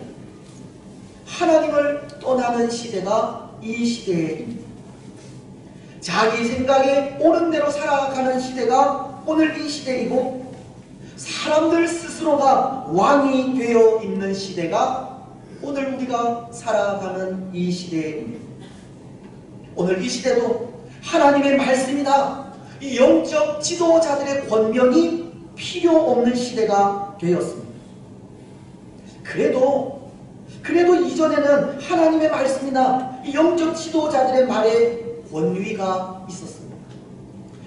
Speaker 1: 하나님을 떠나는 시대가 이 시대입니다. 자기 생각에 옳은 대로 살아가는 시대가 오늘 이 시대이고, 사람들 스스로가 왕이 되어 있는 시대가 오늘 우리가 살아가는 이 시대입니다. 오늘 이 시대도 하나님의 말씀이나 이 영적 지도자들의 권면이 필요 없는 시대가 되었습니다. 그래도 이전에는 하나님의 말씀이나 이 영적 지도자들의 말에 권위가 있었습니다.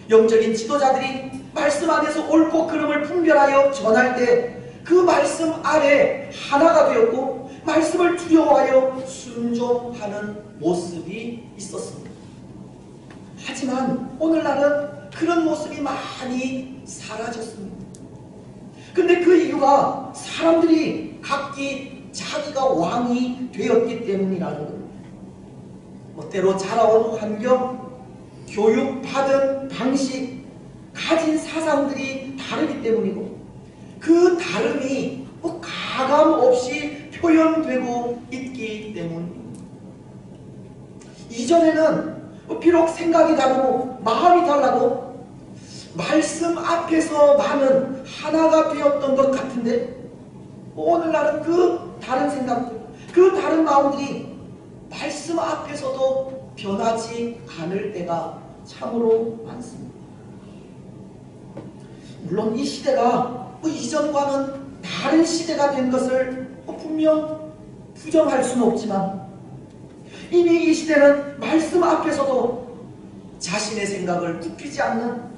Speaker 1: 영적인 지도자들이 말씀 안에서 옳고 그름을 분별하여 전할 때 그 말씀 아래 하나가 되었고 말씀을 두려워하여 순종하는 모습이 있었습니다. 하지만 오늘날은 그런 모습이 많이 사라졌습니다. 근데 그 이유가 사람들이 각기 자기가 왕이 되었기 때문이라는 겁니다. 때로 자라온 환경, 교육받은 방식, 가진 사상들이 다르기 때문이고 그 다름이 가감 없이 표현되고 있기 때문입니다. 이전에는 비록 생각이 다르고 마음이 달라도 말씀 앞에서만은 하나가 되었던 것 같은데 오늘날은 그 다른 생각들, 그 다른 마음들이 말씀 앞에서도 변하지 않을 때가 참으로 많습니다. 물론 이 시대가 이전과는 다른 시대가 된 것을 분명 부정할 수는 없지만 이미 이 시대는 말씀 앞에서도 자신의 생각을 굽히지 않는,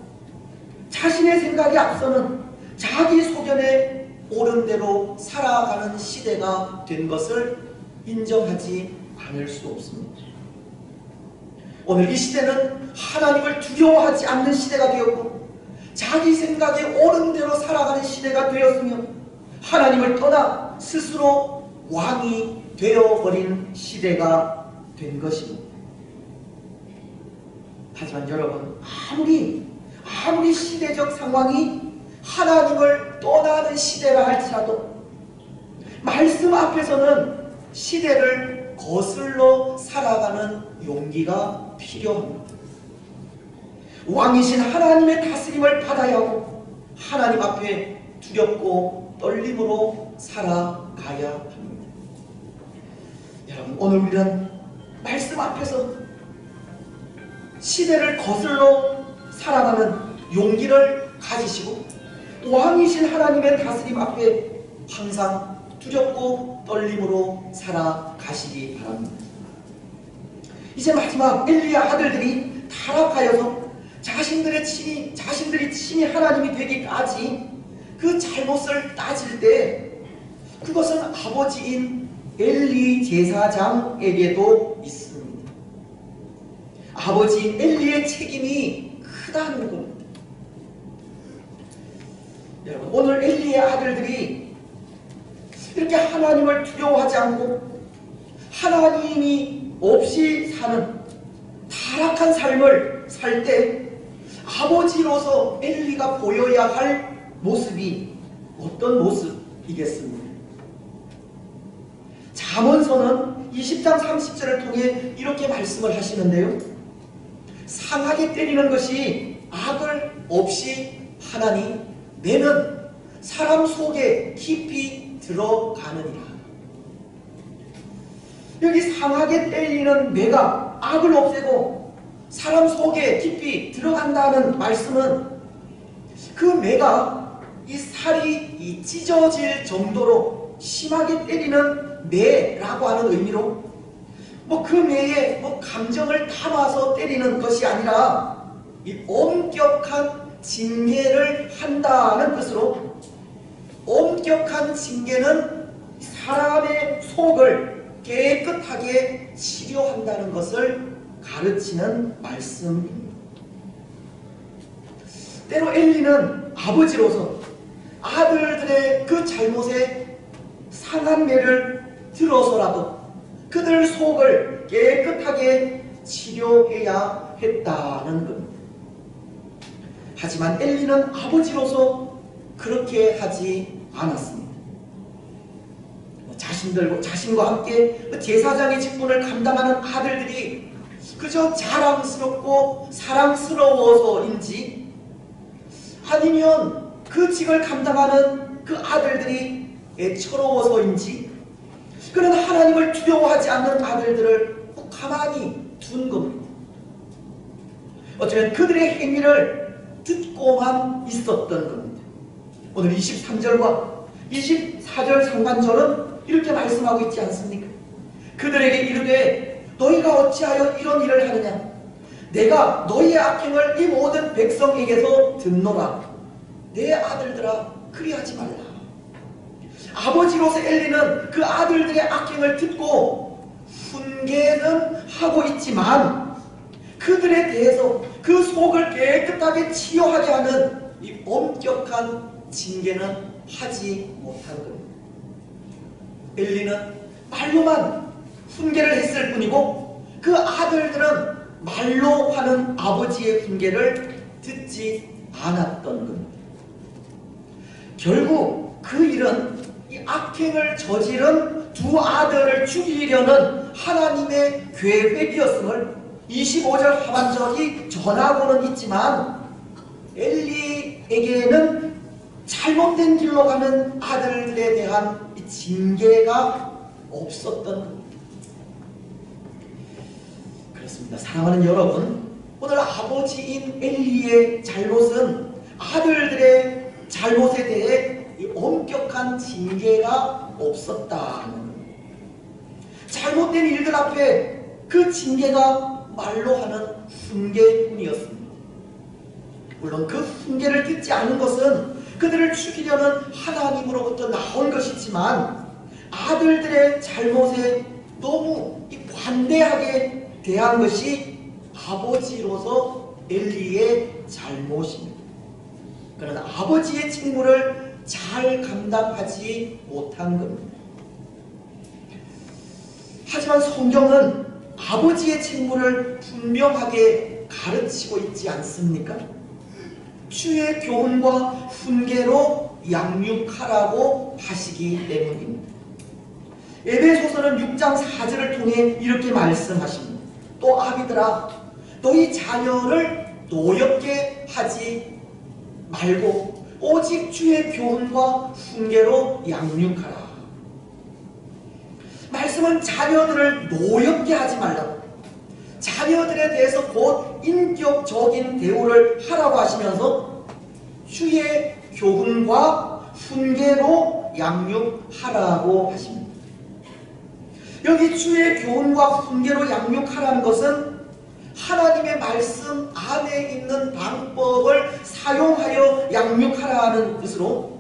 Speaker 1: 자신의 생각이 앞서는 자기 소견에 옳은 대로 살아가는 시대가 된 것을 인정하지 않을 수 없습니다. 오늘 이 시대는 하나님을 두려워하지 않는 시대가 되었고 자기 생각에 옳은 대로 살아가는 시대가 되었으며 하나님을 떠나 스스로 왕이 되어버린 시대가 된 것입니다. 하지만 여러분, 아무리 시대적 상황이 하나님을 떠나는 시대라 할지라도 말씀 앞에서는 시대를 거슬러 살아가는 용기가 필요합니다. 왕이신 하나님의 다스림을 받아야 하고 하나님 앞에 두렵고 떨림으로 살아가야 합니다. 여러분, 오늘 우리는 말씀 앞에서 시대를 거슬러 살아가는 용기를 가지시고 왕이신 하나님의 다스림 앞에 항상 두렵고 떨림으로 살아가시기 바랍니다. 이제 마지막 엘리의 아들들이 타락하여서 자신들이 친히 하나님이 되기까지 그 잘못을 따질 때 그것은 아버지인 엘리 제사장에게도 있습니다. 아버지인 엘리의 책임이 크다는 겁니다. 여러분, 오늘 엘리의 아들들이 이렇게 하나님을 두려워하지 않고 하나님이 없이 사는 타락한 삶을 살 때 아버지로서 엘리가 보여야 할 모습이 어떤 모습이겠습니까? 잠언서는 20장 30절을 통해 이렇게 말씀을 하시는데요. 상하게 때리는 것이 악을 없이 하나니 매는 사람 속에 깊이 들어가느니라. 여기 상하게 때리는 매가 악을 없애고 사람 속에 깊이 들어간다는 말씀은 그 매가 이 살이 찢어질 정도로 심하게 때리는 매라고 하는 의미로 그 매에 감정을 담아서 때리는 것이 아니라 이 엄격한 징계를 한다는 뜻으로, 엄격한 징계는 사람의 속을 깨끗하게 치료한다는 것을 가르치는 말씀입니다. 때로 엘리는 아버지로서 아들들의 그 잘못에 상한 매를 들어서라도 그들 속을 깨끗하게 치료해야 했다는 겁니다. 하지만 엘리는 아버지로서 그렇게 하지 않았습니다. 자신과 함께 제사장의 직분을 감당하는 아들들이 그저 자랑스럽고 사랑스러워서인지 아니면 그 직을 감당하는 그 아들들이 애처로워서인지 그런 하나님을 두려워하지 않는 아들들을 가만히 둔 겁니다. 어쩌면 그들의 행위를 듣고만 있었던 겁니다. 오늘 23절과 24절 상반절은 이렇게 말씀하고 있지 않습니까? 그들에게 이르되 너희가 어찌하여 이런 일을 하느냐? 내가 너희의 악행을 이 모든 백성에게서 듣노라. 내 아들들아, 그리하지 말라. 아버지로서 엘리는 그 아들들의 악행을 듣고 훈계는 하고 있지만 그들에 대해서 그 속을 깨끗하게 치유하게 하는 이 엄격한 징계는 하지 못한 겁니다. 엘리는 말로만 훈계를 했을 뿐이고 그 아들들은 말로 하는 아버지의 훈계를 듣지 많았던 겁니다. 결국 그 일은 이 악행을 저지른 두 아들을 죽이려는 하나님의 계획이었음을 25절 하반절이 전하고는 있지만 엘리에게는 잘못된 길로 가는 아들들에 대한 이 징계가 없었던 겁니다. 그렇습니다. 사랑하는 여러분, 오늘 아버지인 엘리의 잘못은 아들들의 잘못에 대해 이 엄격한 징계가 없었다는 겁니다. 잘못된 일들 앞에 그 징계가 말로 하는 훈계뿐이었습니다. 물론 그 훈계를 듣지 않은 것은 그들을 죽이려는 하나님으로부터 나온 것이지만 아들들의 잘못에 너무 관대하게 대한 것이 아버지로서 엘리의 잘못입니다. 그러나 아버지의 책무를 잘 감당하지 못한 겁니다. 하지만 성경은 아버지의 책무를 분명하게 가르치고 있지 않습니까? 주의 교훈과 훈계로 양육하라고 하시기 때문입니다. 에베소서는 6장 4절을 통해 이렇게 말씀하십니다. 또 아비들아, 너희 자녀를 노엽게 하지 말고 오직 주의 교훈과 훈계로 양육하라. 말씀은 자녀들을 노엽게 하지 말라. 자녀들에 대해서 곧 인격적인 대우를 하라고 하시면서 주의 교훈과 훈계로 양육하라고 하십니다. 여기 주의 교훈과 훈계로 양육하라는 것은 하나님의 말씀 안에 있는 방법을 사용하여 양육하라는 뜻으로,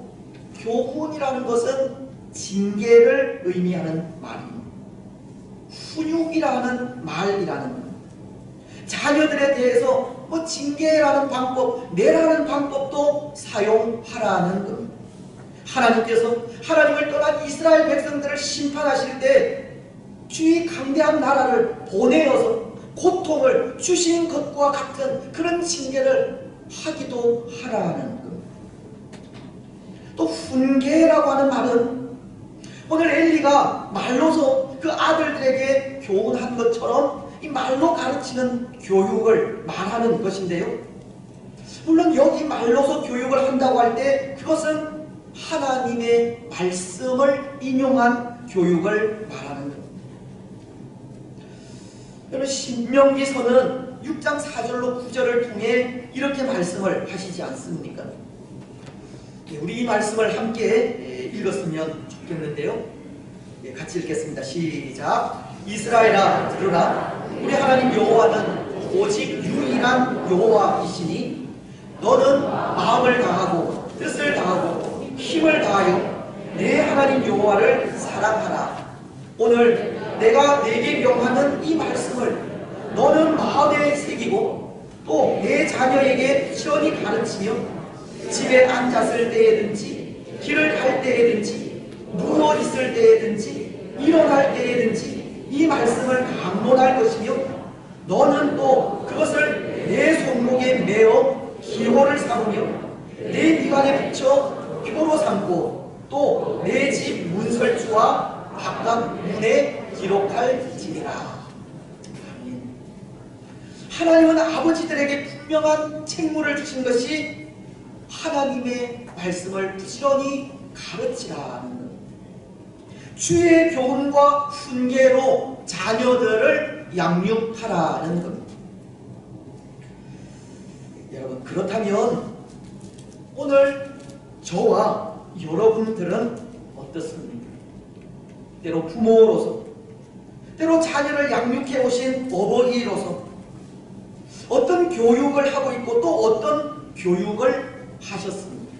Speaker 1: 교훈이라는 것은 징계를 의미하는 말입니다. 훈육이라는 말이라는 것. 자녀들에 대해서 징계라는 방법, 내라는 방법도 사용하라는 겁니다. 하나님께서 하나님을 떠난 이스라엘 백성들을 심판하실 때 주의 강대한 나라를 보내어서 고통을 주신 것과 같은 그런 징계를 하기도 하라는 겁니다. 또 훈계라고 하는 말은 오늘 엘리가 말로서 그 아들들에게 교훈한 것처럼 이 말로 가르치는 교육을 말하는 것인데요. 물론 여기 말로서 교육을 한다고 할 때 그것은 하나님의 말씀을 인용한 교육을 말하는 겁니다. 여러분, 신명기서는 6장 4절로 9절을 통해 이렇게 말씀을 하시지 않습니까? 우리 이 말씀을 함께 읽었으면 좋겠는데요. 같이 읽겠습니다. 시작. 이스라엘아 들으라. 우리 하나님 여호와는 오직 유일한 여호와이시니 너는 마음을 다하고 뜻을 다하고 힘을 다하여 내 하나님 여호와를 사랑하라. 오늘 내가 내게 명하는 이 말씀을 너는 마음에 새기고 또 내 자녀에게 시원히 가르치며 집에 앉았을 때에든지 길을 갈 때에든지 누워 있을 때에든지 일어날 때에든지 이 말씀을 강론할 것이며 너는 또 그것을 내 손목에 메어 기호를 삼으며 내 미간에 붙여 표로 삼고 또 내 집 문설주와 바깥 문에 기록할지니라. 하나님은 아버지들에게 분명한 책무를 주신 것이 하나님의 말씀을 부지런히 가르치라는 것. 주의 교훈과 훈계로 자녀들을 양육하라는 것. 여러분, 그렇다면 오늘 저와 여러분들은 어떻습니까? 때로 부모로서, 때로 자녀를 양육해 오신 어버이로서 어떤 교육을 하고 있고 또 어떤 교육을 하셨습니까?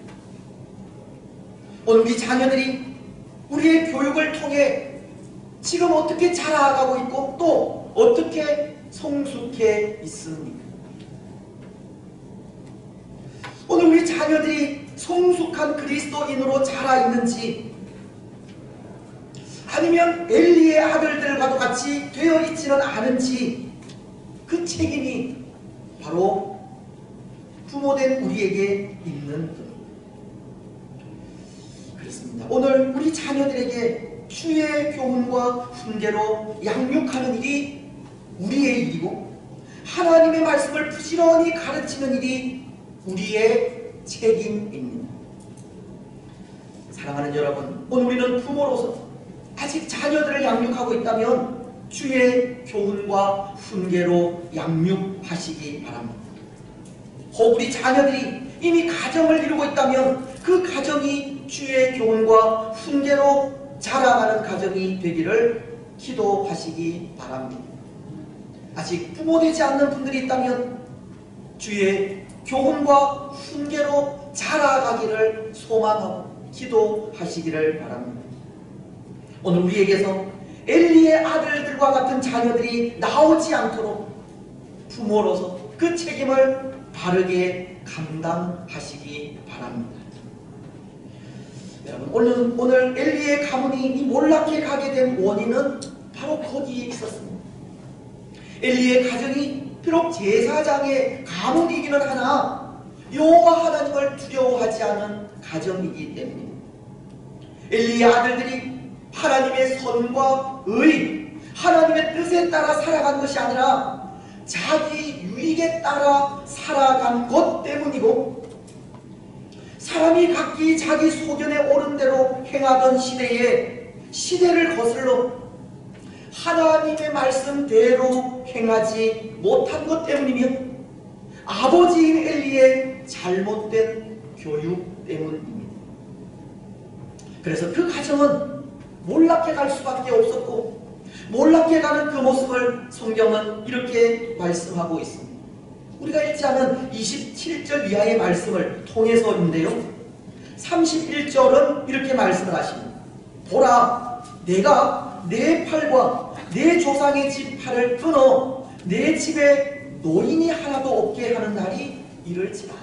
Speaker 1: 오늘 우리 자녀들이 우리의 교육을 통해 지금 어떻게 자라가고 있고 또 어떻게 성숙해 있습니까? 오늘 우리 자녀들이 성숙한 그리스도인으로 자라 있는지, 아니면 엘리의 아들들과도 같이 되어 있지는 않은지, 그 책임이 바로 부모된 우리에게 있는 것. 그렇습니다. 오늘 우리 자녀들에게 주의 교훈과 훈계로 양육하는 일이 우리의 일이고, 하나님의 말씀을 부지런히 가르치는 일이 우리의 책임입니다. 사랑하는 여러분, 오늘 우리는 부모로서 아직 자녀들을 양육하고 있다면 주의 교훈과 훈계로 양육하시기 바랍니다. 혹 우리 자녀들이 이미 가정을 이루고 있다면 그 가정이 주의 교훈과 훈계로 자라가는 가정이 되기를 기도하시기 바랍니다. 아직 부모되지 않는 분들이 있다면 주의 교훈과 훈계로 자라가기를 소망하고 기도하시기를 바랍니다. 오늘 우리에게서 엘리의 아들들과 같은 자녀들이 나오지 않도록 부모로서 그 책임을 바르게 감당하시기 바랍니다. 여러분, 오늘 엘리의 가문이 이 몰락해 가게 된 원인은 바로 거기에 있었습니다. 엘리의 가정이 비록 제사장의 가문이기는 하나 여호와 하나님을 두려워하지 않은 가정이기 때문입니다. 엘리의 아들들이 하나님의 선과 의, 하나님의 뜻에 따라 살아간 것이 아니라 자기 유익에 따라 살아간 것 때문이고, 사람이 각기 자기 소견에 옳은 대로 행하던 시대에 시대를 거슬러 하나님의 말씀대로 행하지 못한 것 때문이며 아버지인 엘리의 잘못된 교육 때문입니다. 그래서 그 가정은 몰락해 갈 수밖에 없었고, 몰락해 가는 그 모습을 성경은 이렇게 말씀하고 있습니다. 우리가 읽지 않은 27절 이하의 말씀을 통해서인데요, 31절은 이렇게 말씀을 하십니다. 보라, 내가 내 팔과 내 조상의 집 팔을 끊어 내 집에 노인이 하나도 없게 하는 날이 이를지라.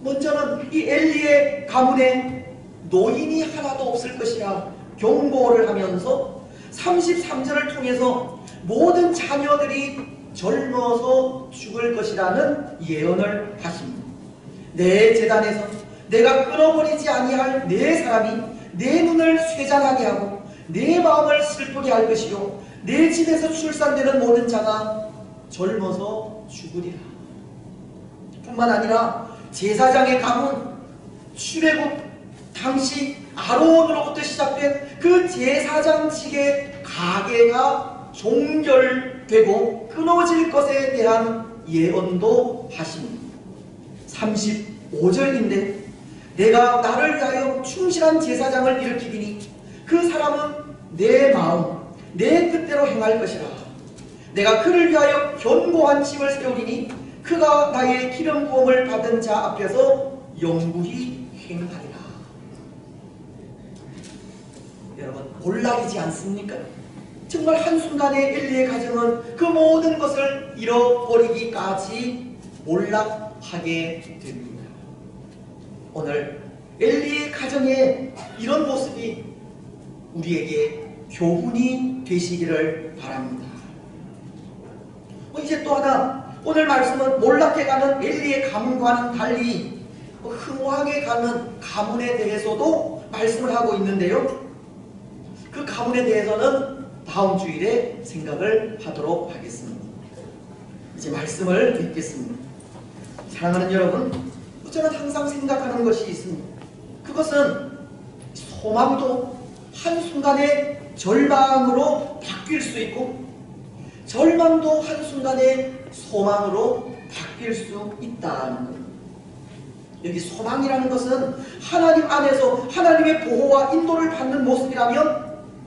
Speaker 1: 먼저는 이 엘리의 가문에 노인이 하나도 없을 것이라 경고를 하면서 33절을 통해서 모든 자녀들이 젊어서 죽을 것이라는 예언을 하십니다. 내 제단에서 내가 끊어버리지 아니할 내 사람이 내 눈을 쇠잔하게 하고 내 마음을 슬프게 할 것이요 내 집에서 출산되는 모든 자가 젊어서 죽으리라. 뿐만 아니라 제사장의 가문, 출애굽 당시 아론으로부터 시작된 그 제사장직의 가계가 종결되고 끊어질 것에 대한 예언도 하십니다. 35절인데 내가 나를 위하여 충실한 제사장을 일으키리니 그 사람은 내 마음 내 뜻대로 행할 것이라. 내가 그를 위하여 견고한 집을 세우리니 그가 나의 기름 부음을 받은 자 앞에서 영구히 행하리라. 여러분, 몰락이지 않습니까? 정말 한순간에 엘리의 가정은 그 모든 것을 잃어버리기까지 몰락하게 됩니다. 오늘 엘리의 가정의 이런 모습이 우리에게 교훈이 되시기를 바랍니다. 이제 또 하나, 오늘 말씀은 몰락해가는 엘리의 가문과는 달리 흥왕해 가는 가문에 대해서도 말씀을 하고 있는데요, 그 가문에 대해서는 다음 주일에 생각을 하도록 하겠습니다. 이제 말씀을 읽겠습니다. 사랑하는 여러분, 저는 항상 생각하는 것이 있습니다. 그것은 소망도 한순간에 절망으로 바뀔 수 있고 절망도 한순간에 소망으로 바뀔 수 있다는 것. 여기 소망이라는 것은 하나님 안에서 하나님의 보호와 인도를 받는 모습이라면,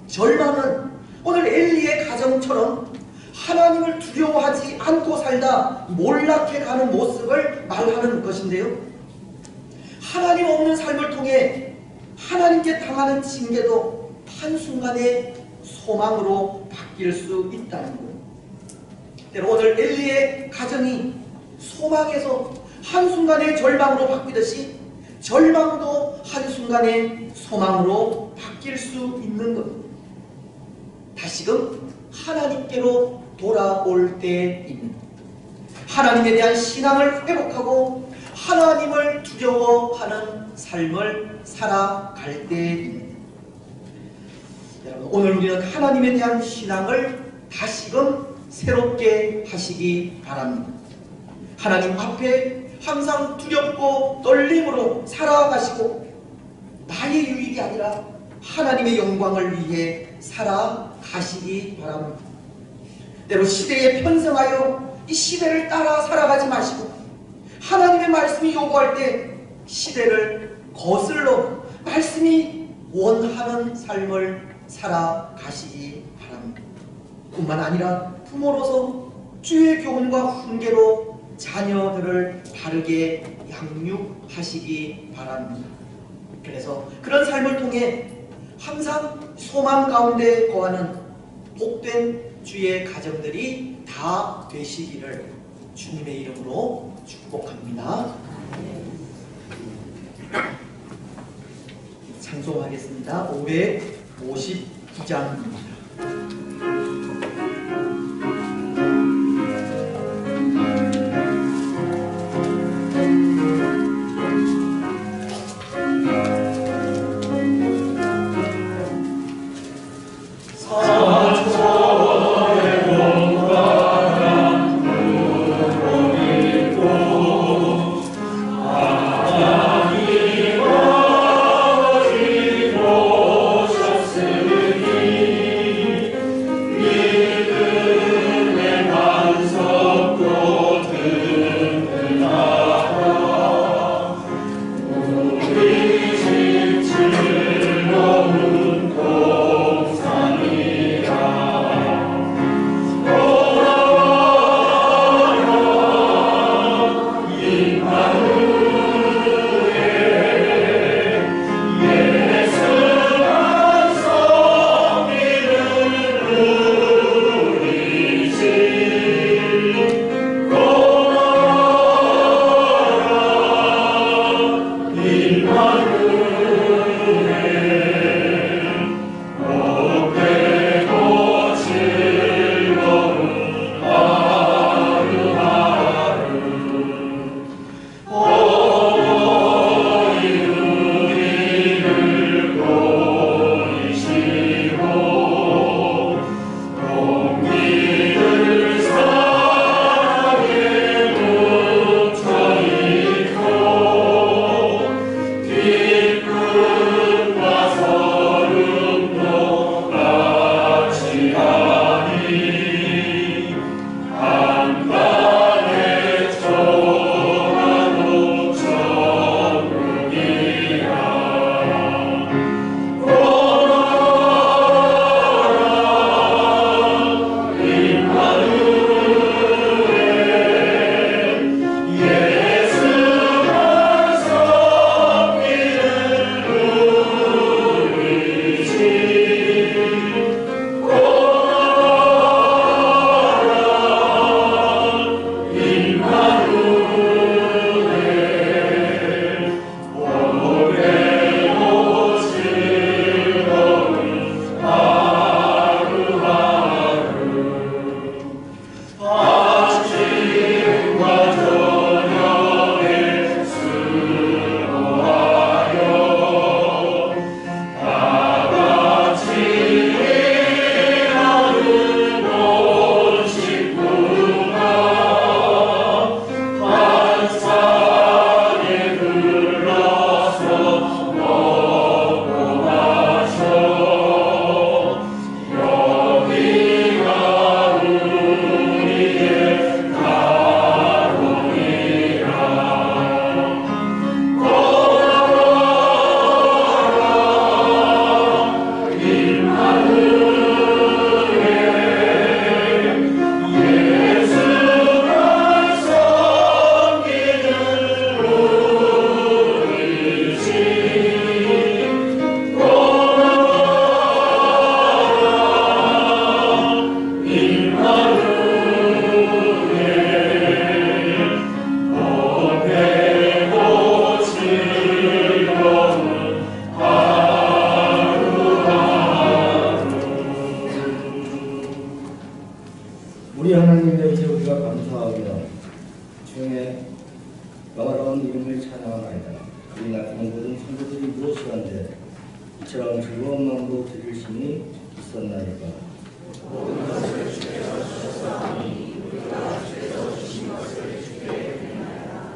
Speaker 1: 절망은 오늘 엘리의 가정처럼 하나님을 두려워하지 않고 살다 몰락해가는 모습을 말하는 것인데요, 하나님 없는 삶을 통해 하나님께 당하는 징계도 한순간에 소망으로 바뀔 수 있다는 것. 오늘 엘리의 가정이 소망에서 한순간에 절망으로 바뀌듯이 절망도 한순간에 소망으로 바뀔 수 있는 겁니다. 다시금 하나님께로 돌아올 때입니다. 하나님에 대한 신앙을 회복하고 하나님을 두려워하는 삶을 살아갈 때입니다. 여러분, 오늘 우리는 하나님에 대한 신앙을 다시금 새롭게 하시기 바랍니다. 하나님 앞에 항상 두렵고 떨림으로 살아가시고 나의 유익이 아니라 하나님의 영광을 위해 살아가시기 바랍니다. 때로 시대에 편성하여 이 시대를 따라 살아가지 마시고 하나님의 말씀이 요구할 때 시대를 거슬러 말씀이 원하는 삶을 살아가시기 바랍니다. 뿐만 아니라 부모로서 주의 교훈과 훈계로 자녀들을 바르게 양육하시기 바랍니다. 그래서 그런 삶을 통해 항상 소망 가운데 거하는 복된 주의 가정들이 다 되시기를 주님의 이름으로 축복합니다. 찬송하겠습니다. 559장입니다.
Speaker 3: 하나님
Speaker 4: 주의 영화로운 이름을 찬양하나이다. 우리 낙하는 모든 성도들이 무엇이한데 이처럼 즐거운 마음으로 드릴 신이 있었나이까.
Speaker 3: 모든 것을 주께서 주셨사오니 우리가 주께서 주신 것을 주께 드리나이다.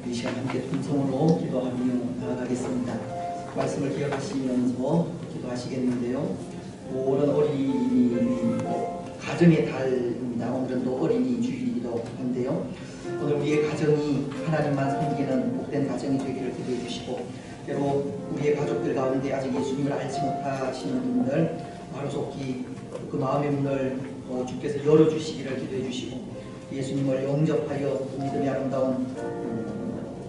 Speaker 1: 이 시간 함께 통성으로 기도하며 나아가겠습니다. 말씀을 기억하시면서 기도하시겠는데요. 오늘은 어린이 가정의 달입니다. 오늘은 또 어린이 주일이기도 한데요. 오늘 우리의 가정이 하나님만 섬기는 복된 가정이 되기를 기도해 주시고, 때로 우리의 가족들 가운데 아직 예수님을 알지 못하시는 분들 하루속히 그 마음의 문을 주께서 열어주시기를 기도해 주시고, 예수님을 영접하여 믿음의 아름다운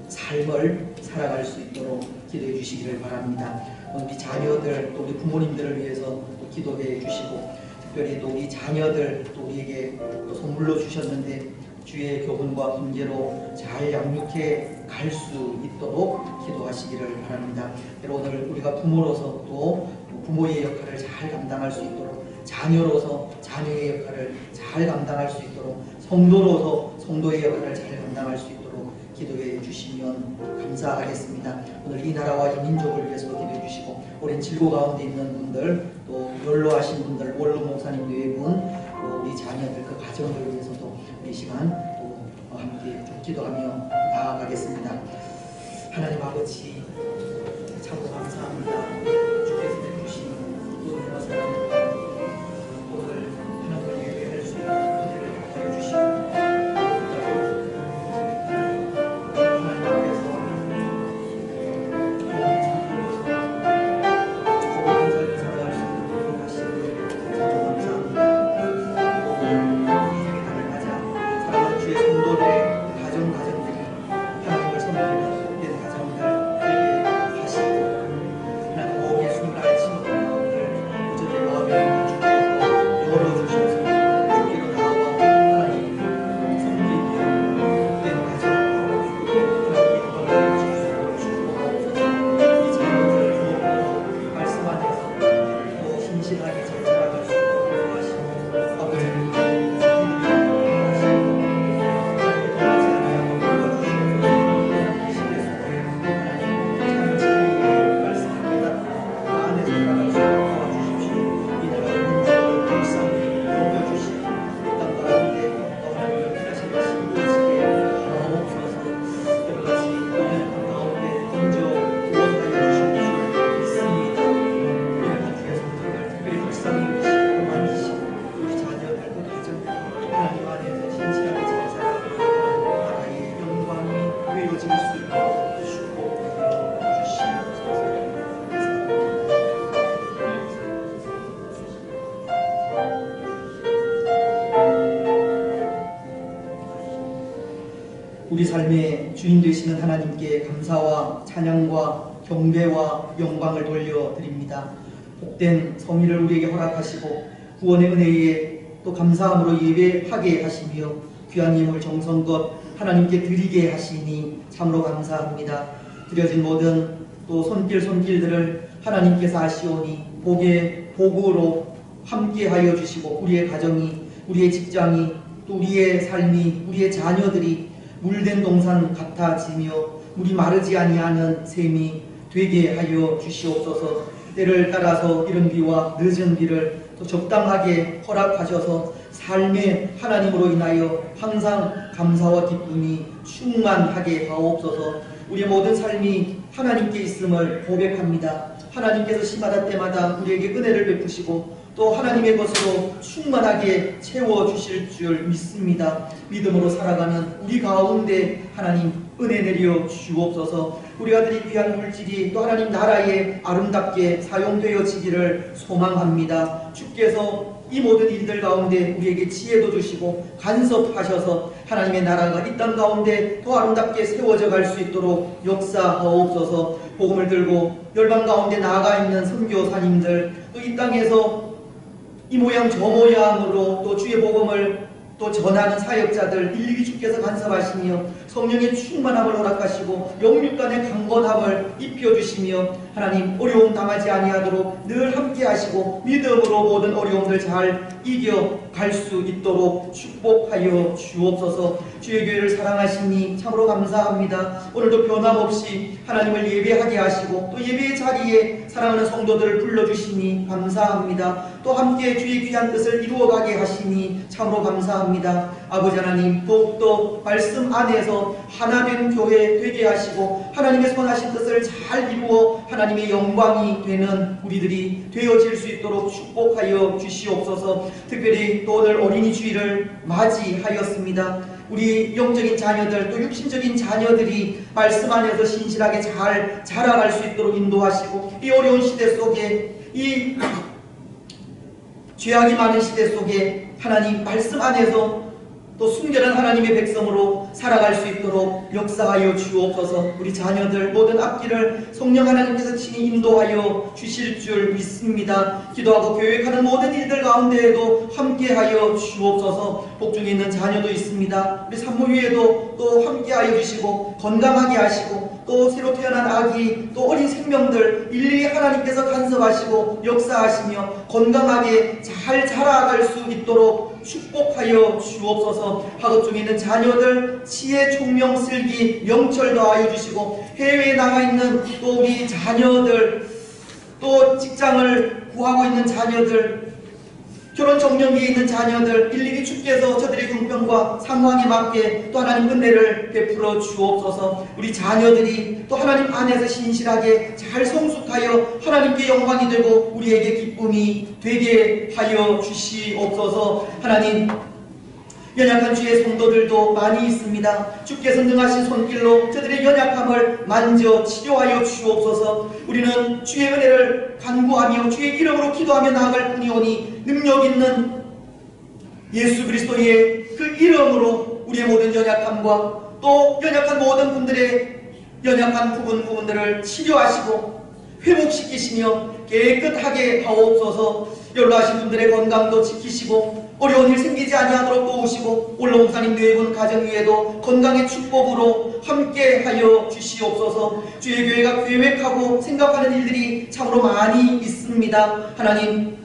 Speaker 1: 삶을 살아갈 수 있도록 기도해 주시기를 바랍니다. 우리 자녀들 또 우리 부모님들을 위해서 또 기도해 주시고, 특별히 또 우리 자녀들 또 우리에게 또 선물로 주셨는데 주의 교훈과 훈계로 잘 양육해 갈 수 있도록 기도하시기를 바랍니다. 오늘 우리가 부모로서 또 부모의 역할을 잘 감당할 수 있도록, 자녀로서 자녀의 역할을 잘 감당할 수 있도록, 성도로서 성도의 역할을 잘 감당할 수 있도록 기도해 주시면 감사하겠습니다. 오늘 이 나라와 이 민족을 위해서 기도해 주시고, 오랜 질고 가운데 있는 분들, 또 연로하신 분들, 원로 목사님 네 분, 또 우리 자녀들 그 가정을 위해서도 이 시간 또 함께 좀 기도하며 나아가겠습니다. 하나님 아버지, 참으로 감사합니다. 주께서 주신 모든 것을 오늘 하나님을 위해 할 수 있는 은혜를 하여 주시고, 하나님을 섬기는 복된 가정들 되게 하시고, 하나님 이루어질 수 있도록 축복하여 주시옵소서. 우리 삶의 주인 되시는 하나님께 감사와 찬양과 경배와 영광을 돌려드립니다. 복된 성의를 우리에게 허락하시고 구원의 은혜에 또 감사함으로 예배하게 하시며 귀한 예물 정성껏 하나님께 드리게 하시니 참으로 감사합니다. 드려진 모든 또 손길들을 하나님께서 아시오니 복의 복으로 함께하여 주시고 우리의 가정이, 우리의 직장이, 또 우리의 삶이, 우리의 자녀들이 물된 동산 같아지며 물이 마르지 아니하는 샘이 되게 하여 주시옵소서. 때를 따라서 이른 비와 늦은 비를 또 적당하게 허락하셔서 삶의 하나님으로 인하여 항상 감사와 기쁨이 충만하게 하옵소서. 우리의 모든 삶이 하나님께 있음을 고백합니다. 하나님께서 시마다 때마다 우리에게 은혜를 베푸시고 또 하나님의 것으로 충만하게 채워주실 줄 믿습니다. 믿음으로 살아가는 우리 가운데 하나님 은혜 내려 주옵소서. 우리 아들이 귀한 물질이 또 하나님 나라에 아름답게 사용되어지기를 소망합니다. 주께서 이 모든 일들 가운데 우리에게 지혜도 주시고 간섭하셔서 하나님의 나라가 이 땅 가운데 더 아름답게 세워져 갈 수 있도록 역사하옵소서. 복음을 들고 열방 가운데 나아가 있는 선교사님들, 또 이 땅에서 이 모양 저 모양으로 또 주의 복음을 또 전하는 사역자들 일일이 주께서 간섭하시며 성령의 충만함을 허락하시고 영육간의 강건함을 입혀주시며 하나님 어려움 당하지 아니하도록 늘 함께 하시고 믿음으로 모든 어려움들 잘 이겨갈 수 있도록 축복하여 주옵소서. 주의 교회를 사랑하시니 참으로 감사합니다. 오늘도 변함없이 하나님을 예배하게 하시고 또 예배의 자리에 사랑하는 성도들을 불러주시니 감사합니다. 또 함께 주의 귀한 뜻을 이루어가게 하시니 참으로 감사합니다. 아버지 하나님 더욱더 말씀 안에서 하나된 교회 되게 하시고 하나님의 선하신 뜻을 잘 이루어 하나님의 영광이 되는 우리들이 되어질 수 있도록 축복하여 주시옵소서. 특별히 또 오늘 어린이 주일을 맞이하였습니다. 우리 영적인 자녀들 또 육신적인 자녀들이 말씀 안에서 신실하게 잘 자라갈 수 있도록 인도하시고 이 어려운 시대 속에 이 죄악이 많은 시대 속에 하나님 말씀 안에서 또 순결한 하나님의 백성으로 살아갈 수 있도록 역사하여 주옵소서. 우리 자녀들 모든 앞길을 성령 하나님께서 친히 인도하여 주실 줄 믿습니다. 기도하고 계획하는 모든 일들 가운데에도 함께하여 주옵소서. 복중에 있는 자녀도 있습니다. 우리 산모 위에도 또 함께하여 주시고 건강하게 하시고 또 새로 태어난 아기 또 어린 생명들 일일이 하나님께서 간섭하시고 역사하시며 건강하게 잘 자라갈 수 있도록 축복하여 주옵소서. 학업 중에 있는 자녀들 지혜, 총명, 슬기, 명철 더하여 주시고 해외에 나가 있는 또 우리 자녀들 또 직장을 구하고 있는 자녀들 결혼 정년기에 있는 자녀들 일일이 주께서 저들의 형편과 상황에 맞게 또 하나님 은혜를 베풀어 주옵소서. 우리 자녀들이 또 하나님 안에서 신실하게 잘 성숙하여 하나님께 영광이 되고 우리에게 기쁨이 되게 하여 주시옵소서. 하나님 연약한 주의 성도들도 많이 있습니다. 주께서 능하신 손길로 저들의 연약함을 만져 치료하여 주옵소서. 우리는 주의 은혜를 간구하며 주의 이름으로 기도하며 나아갈 뿐이오니 능력 있는 예수 그리스도의 그 이름으로 우리의 모든 연약함과 또 연약한 모든 분들의 연약한 부분들을 치료하시고 회복시키시며 깨끗하게 하옵소서. 연로하신 분들의 건강도 지키시고 어려운 일 생기지 아니하도록 도우시고 올라옴사님 네 분 가정 위에도 건강의 축복으로 함께하여 주시옵소서. 주의 교회가 계획하고 생각하는 일들이 참으로 많이 있습니다. 하나님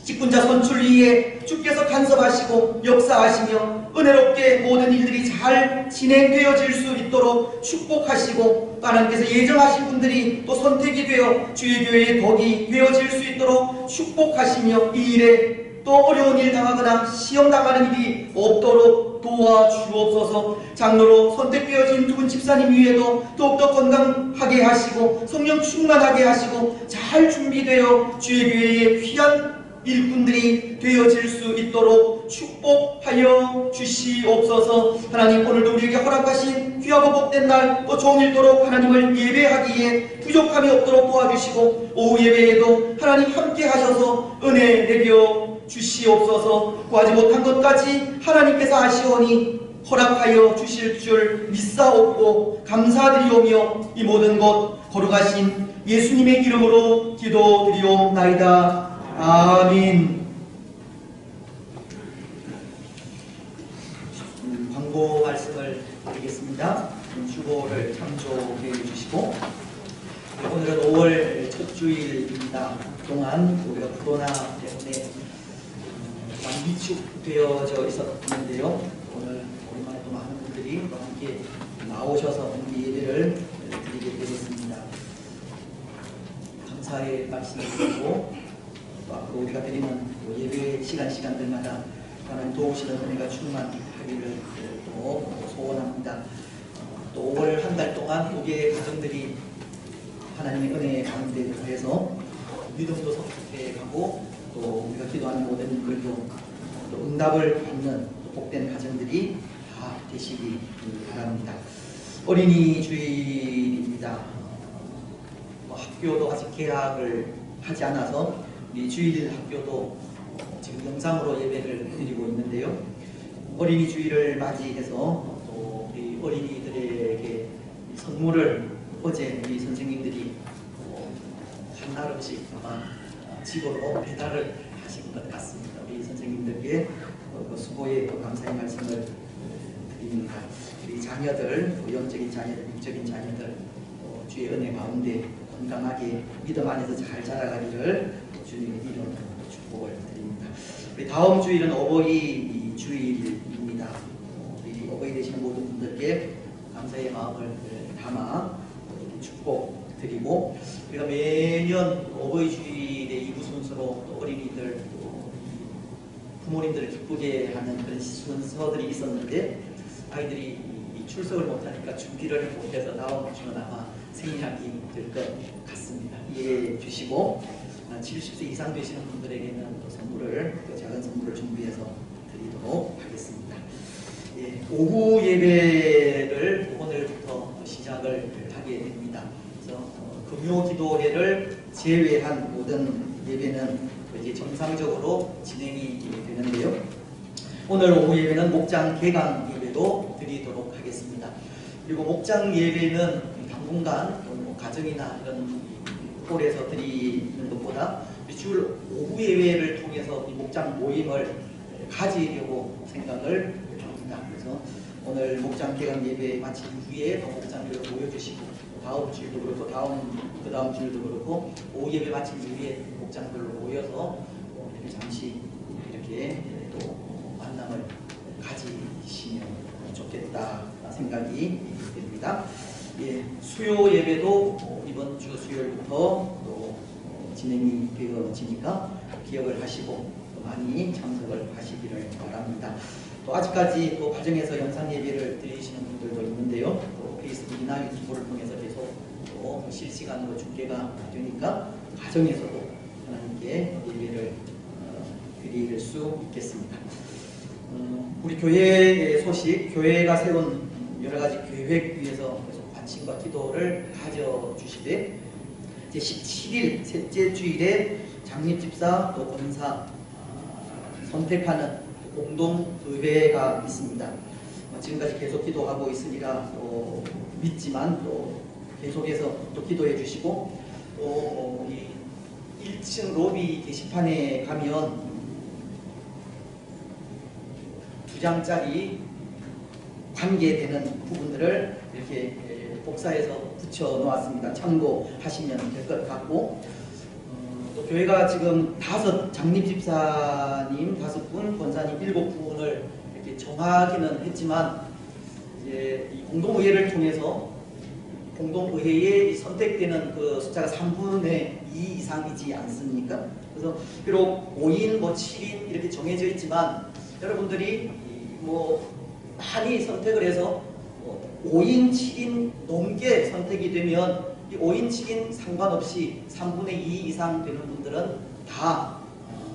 Speaker 1: 직분자 선출 위에 주께서 간섭하시고 역사하시며 은혜롭게 모든 일들이 잘 진행되어질 수 있도록 축복하시고 하나님께서 예정하신 분들이 또 선택이 되어 주의 교회의 덕이 되어질 수 있도록 축복하시며 이 일에 또 어려운 일 당하거나 시험 당하는 일이 없도록 도와주옵소서. 장로로 선택되어진 두 분 집사님 위에도 더욱더 건강하게 하시고 성령 충만하게 하시고 잘 준비되어 주의 교회의 귀한 일꾼들이 되어질 수 있도록 축복하여 주시옵소서. 하나님, 오늘도 우리에게 허락하신 귀하고 복된 날 또 종일도록 하나님을 예배하기에 부족함이 없도록 도와주시고, 오후 예배에도 하나님 함께 하셔서 은혜 내려 주시옵소서. 구하지 못한 것까지 하나님께서 아시오니 허락하여 주실 줄 믿사옵고 감사드리오며, 이 모든 것 거룩하신 예수님의 이름으로 기도드리옵나이다. 아멘. 광고 말씀을 드리겠습니다. 주보를 참조해 주시고, 오늘은 5월 첫 주일입니다. 그동안 우리가 코로나 때문에 많이 위축되어져 있었는데요. 오늘 오랜만에 또 많은 분들이 함께 나오셔서 우리 예배를 드리게 되겠습니다. 감사의 말씀을 드리고, 또 앞으로 우리가 드리는 예배 시간들마다 하나님 도우시는 은혜가 충만하기를 또 소원합니다. 또 5월 한 달 동안 우리의 가정들이 하나님의 은혜 가운데 더해서 믿음도 성숙해가고, 또 우리가 기도하는 모든 일들도 또 응답을 받는 복된 가정들이 다 되시기 바랍니다. 어린이 주일입니다. 학교도 아직 개학을 하지 않아서 우리 주일 학교도 지금 영상으로 예배를 드리고 있는데요. 어린이 주일을 맞이해서 또 우리 어린이들에게 선물을 어제 우리 선생님들이 한 알음씩 아마 집으로 배달을 하신 것 같습니다. 우리 선생님들께 수고의 감사의 말씀을 드립니다. 우리 자녀들, 영적인 자녀들, 육적인 자녀들 주의 은혜 가운데 건강하게 믿음 안에서 잘 자라가기를 주님의 이름으로 축복을 드립니다. 우리 다음 주일은 어버이 주일입니다. 우리 어버이 되시는 모든 분들께 감사의 마음을 담아 축복 드리고, 우리가 매년 어버이 주일의 이부 순서로 또 어린이들, 또 부모님들을 기쁘게 하는 그런 순서들이 있었는데, 아이들이 출석을 못하니까 준비를 못해서 다음 주는 아마 생략이 될 것 같습니다. 이해해 주시고, 70세 이상 되시는 분들에게는 또 선물을, 또 작은 선물을 준비해서 드리도록 하겠습니다. 예, 오후 예배를 오늘부터 시작을 하게 됩니다. 그래서 금요 기도회를 제외한 모든 예배는 이제 정상적으로 진행이 되는데요. 오늘 오후 예배는 목장 개강 예배도 드리도록 하겠습니다. 그리고 목장 예배는 당분간 뭐 가정이나 이런 홀에서 드리는 것보다 주일 오후 예배를 통해서 이 목장 모임을 가지려고 생각을 합니다. 그래서 오늘 목장 개강 예배 마친 후에 목장들을 모여주시고, 다음 주일도 그렇고 그 다음 주일도 그렇고 오후 예배 마친 후에 목장들로 모여서 이렇게 잠시 이렇게 또 만남을 가지시면 좋겠다 생각이 됩니다. 예, 수요 예배도 이번 주 수요일부터 또 진행이 되어지니까 기억을 하시고 또 많이 참석을 하시기를 바랍니다. 또 아직까지 또 가정에서 영상 예배를 드리시는 분들도 있는데요. 또 페이스북이나 유튜브를 통해서 계속 또 실시간으로 중계가 되니까 가정에서도 하나님께 예배를 드릴 수 있겠습니다. 우리 교회의 소식, 교회가 세운 여러 가지 계획 위해서 계속 관심과 기도를 가져주시되, 이제 17일 셋째 주일에 장립집사 또 권사 선택하는 공동의회가 있습니다. 지금까지 계속 기도하고 있으리라 또 믿지만 또 계속해서 또 기도해 주시고, 또 이 1층 로비 게시판에 가면 2장짜리 관계되는 부분들을 이렇게 복사해서 붙여 놓았습니다. 참고하시면 될 것 같고, 또 교회가 지금 5 장립집사님 5분, 권사님 7분을 이렇게 정하기는 했지만, 이제 이 공동의회를 통해서 공동의회에 선택되는 그 숫자가 3분의 2 이상이지 않습니까? 그래서 비록 5인, 7인 이렇게 정해져 있지만, 여러분들이 뭐 많이 선택을 해서 5인, 7인 넘게 선택이 되면 이 5인, 7인 상관없이 3분의 2 이상 되는 분들은 다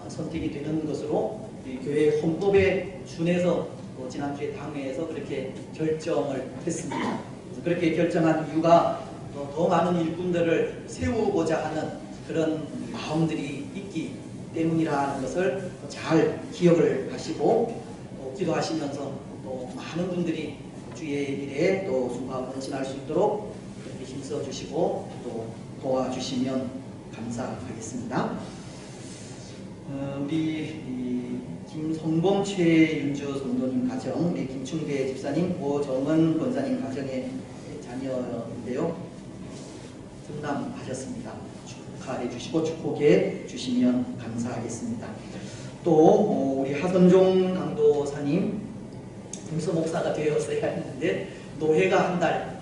Speaker 1: 선택이 되는 것으로
Speaker 5: 이 교회 헌법에 준해서 지난주에 당회에서 그렇게 결정을 했습니다. 그렇게 결정한 이유가 더 많은 일꾼들을 세우고자 하는 그런 마음들이 있기 때문이라는 것을 잘 기억을 하시고 또 기도하시면서 또 많은 분들이 주의 일에 또 순수하고 헌신할 수 있도록 그렇게 힘써 주시고 또 도와주시면 감사하겠습니다. 우리 김성봉 최윤주 성도님 가정, 우리 김충배 집사님, 고정은 권사님 가정의 자녀인데요. 등남하셨습니다. 축하해 주시고 축복해 주시면 감사하겠습니다. 또 우리 하선종 강도사님 동서 목사가 되었어야 했는데 노회가 한 달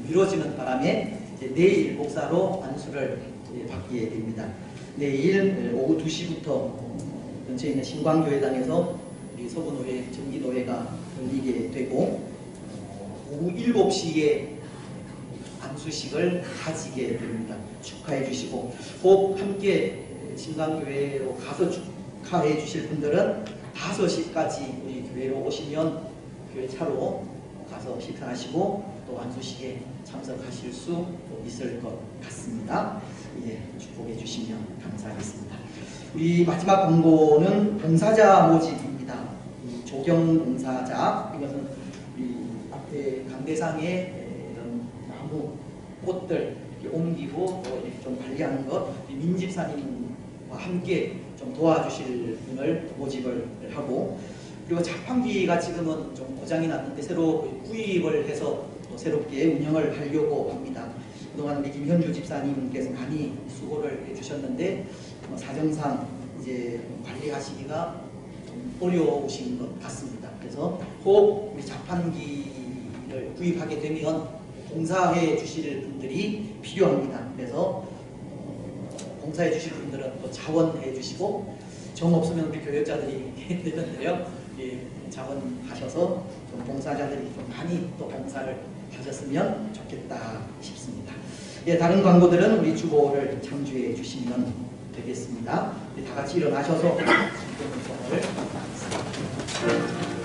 Speaker 5: 미뤄지는 바람에 이제 내일 목사로 안수를 받게 됩니다. 내일 오후 2시부터 근처에 있는 신광교회당에서 우리 서구노회 정기노회가 열리게 되고 오후 7시에 안수식을 가지게 됩니다. 축하해 주시고 꼭 함께 신광교회로 가서 축하해 주실 분들은 5시까지 우리 교회로 오시면 교회 차로 가서 식사하시고 또 안수식에 참석하실 수 있을 것 같습니다. 예, 축복해 주시면 감사하겠습니다. 우리 마지막 공고는 봉사자 모집입니다. 조경 봉사자, 이것은 우리 앞에 강대상에 이런 나무 꽃들 옮기고 또 좀 관리하는 것, 민집사님과 함께 좀 도와주실 분을 모집을 하고, 그리고 자판기가 지금은 좀 고장이 났는데 새로 구입을 해서 또 새롭게 운영을 하려고 합니다. 그동안 우리 김현주 집사님께서 많이 수고를 해주셨는데 사정상 이제 관리하시기가 좀 어려우신 것 같습니다. 그래서 꼭 우리 자판기를 구입하게 되면 봉사해 주실 분들이 필요합니다. 그래서 봉사해 주실 분들은 또 자원해 주시고 정 없으면 우리 교역자들이 되는데요. 예, 자원하셔서 좀 봉사자들이 좀 많이 또 봉사를 하셨으면 좋겠다 싶습니다. 예, 다른 광고들은 우리 주보를 참조해 주시면 되겠습니다. 다 같이 일어나셔서 기도문성을 하겠습니다.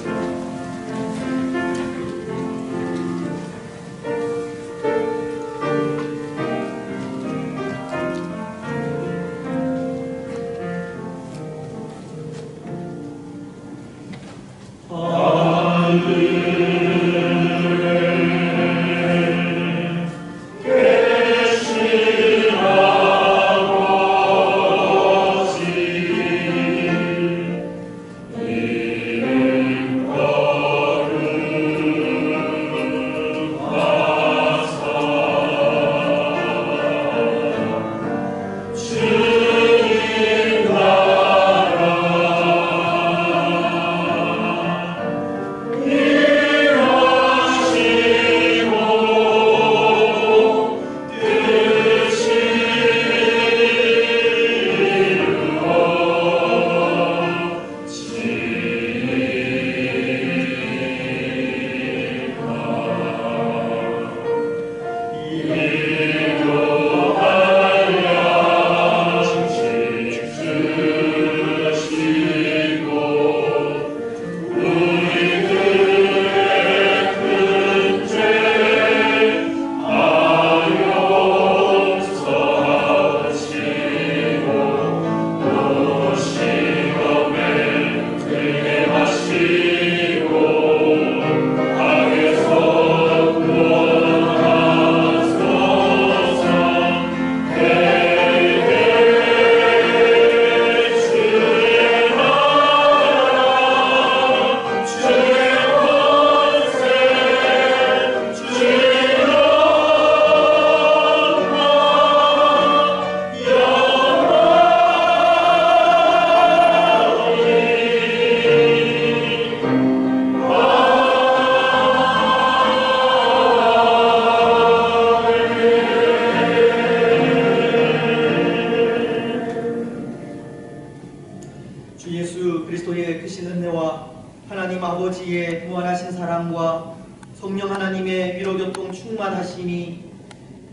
Speaker 5: 아버지의 무한하신 사랑과 성령 하나님의 위로교통 충만하심이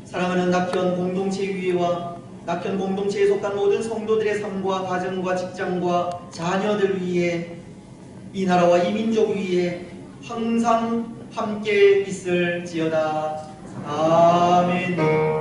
Speaker 5: 사랑하는 낙현 공동체 위에와 낙현 공동체에 속한 모든 성도들의 삶과 가정과 직장과 자녀들 위해 이 나라와 이 민족 위에 항상 함께 있을지어다. 아멘.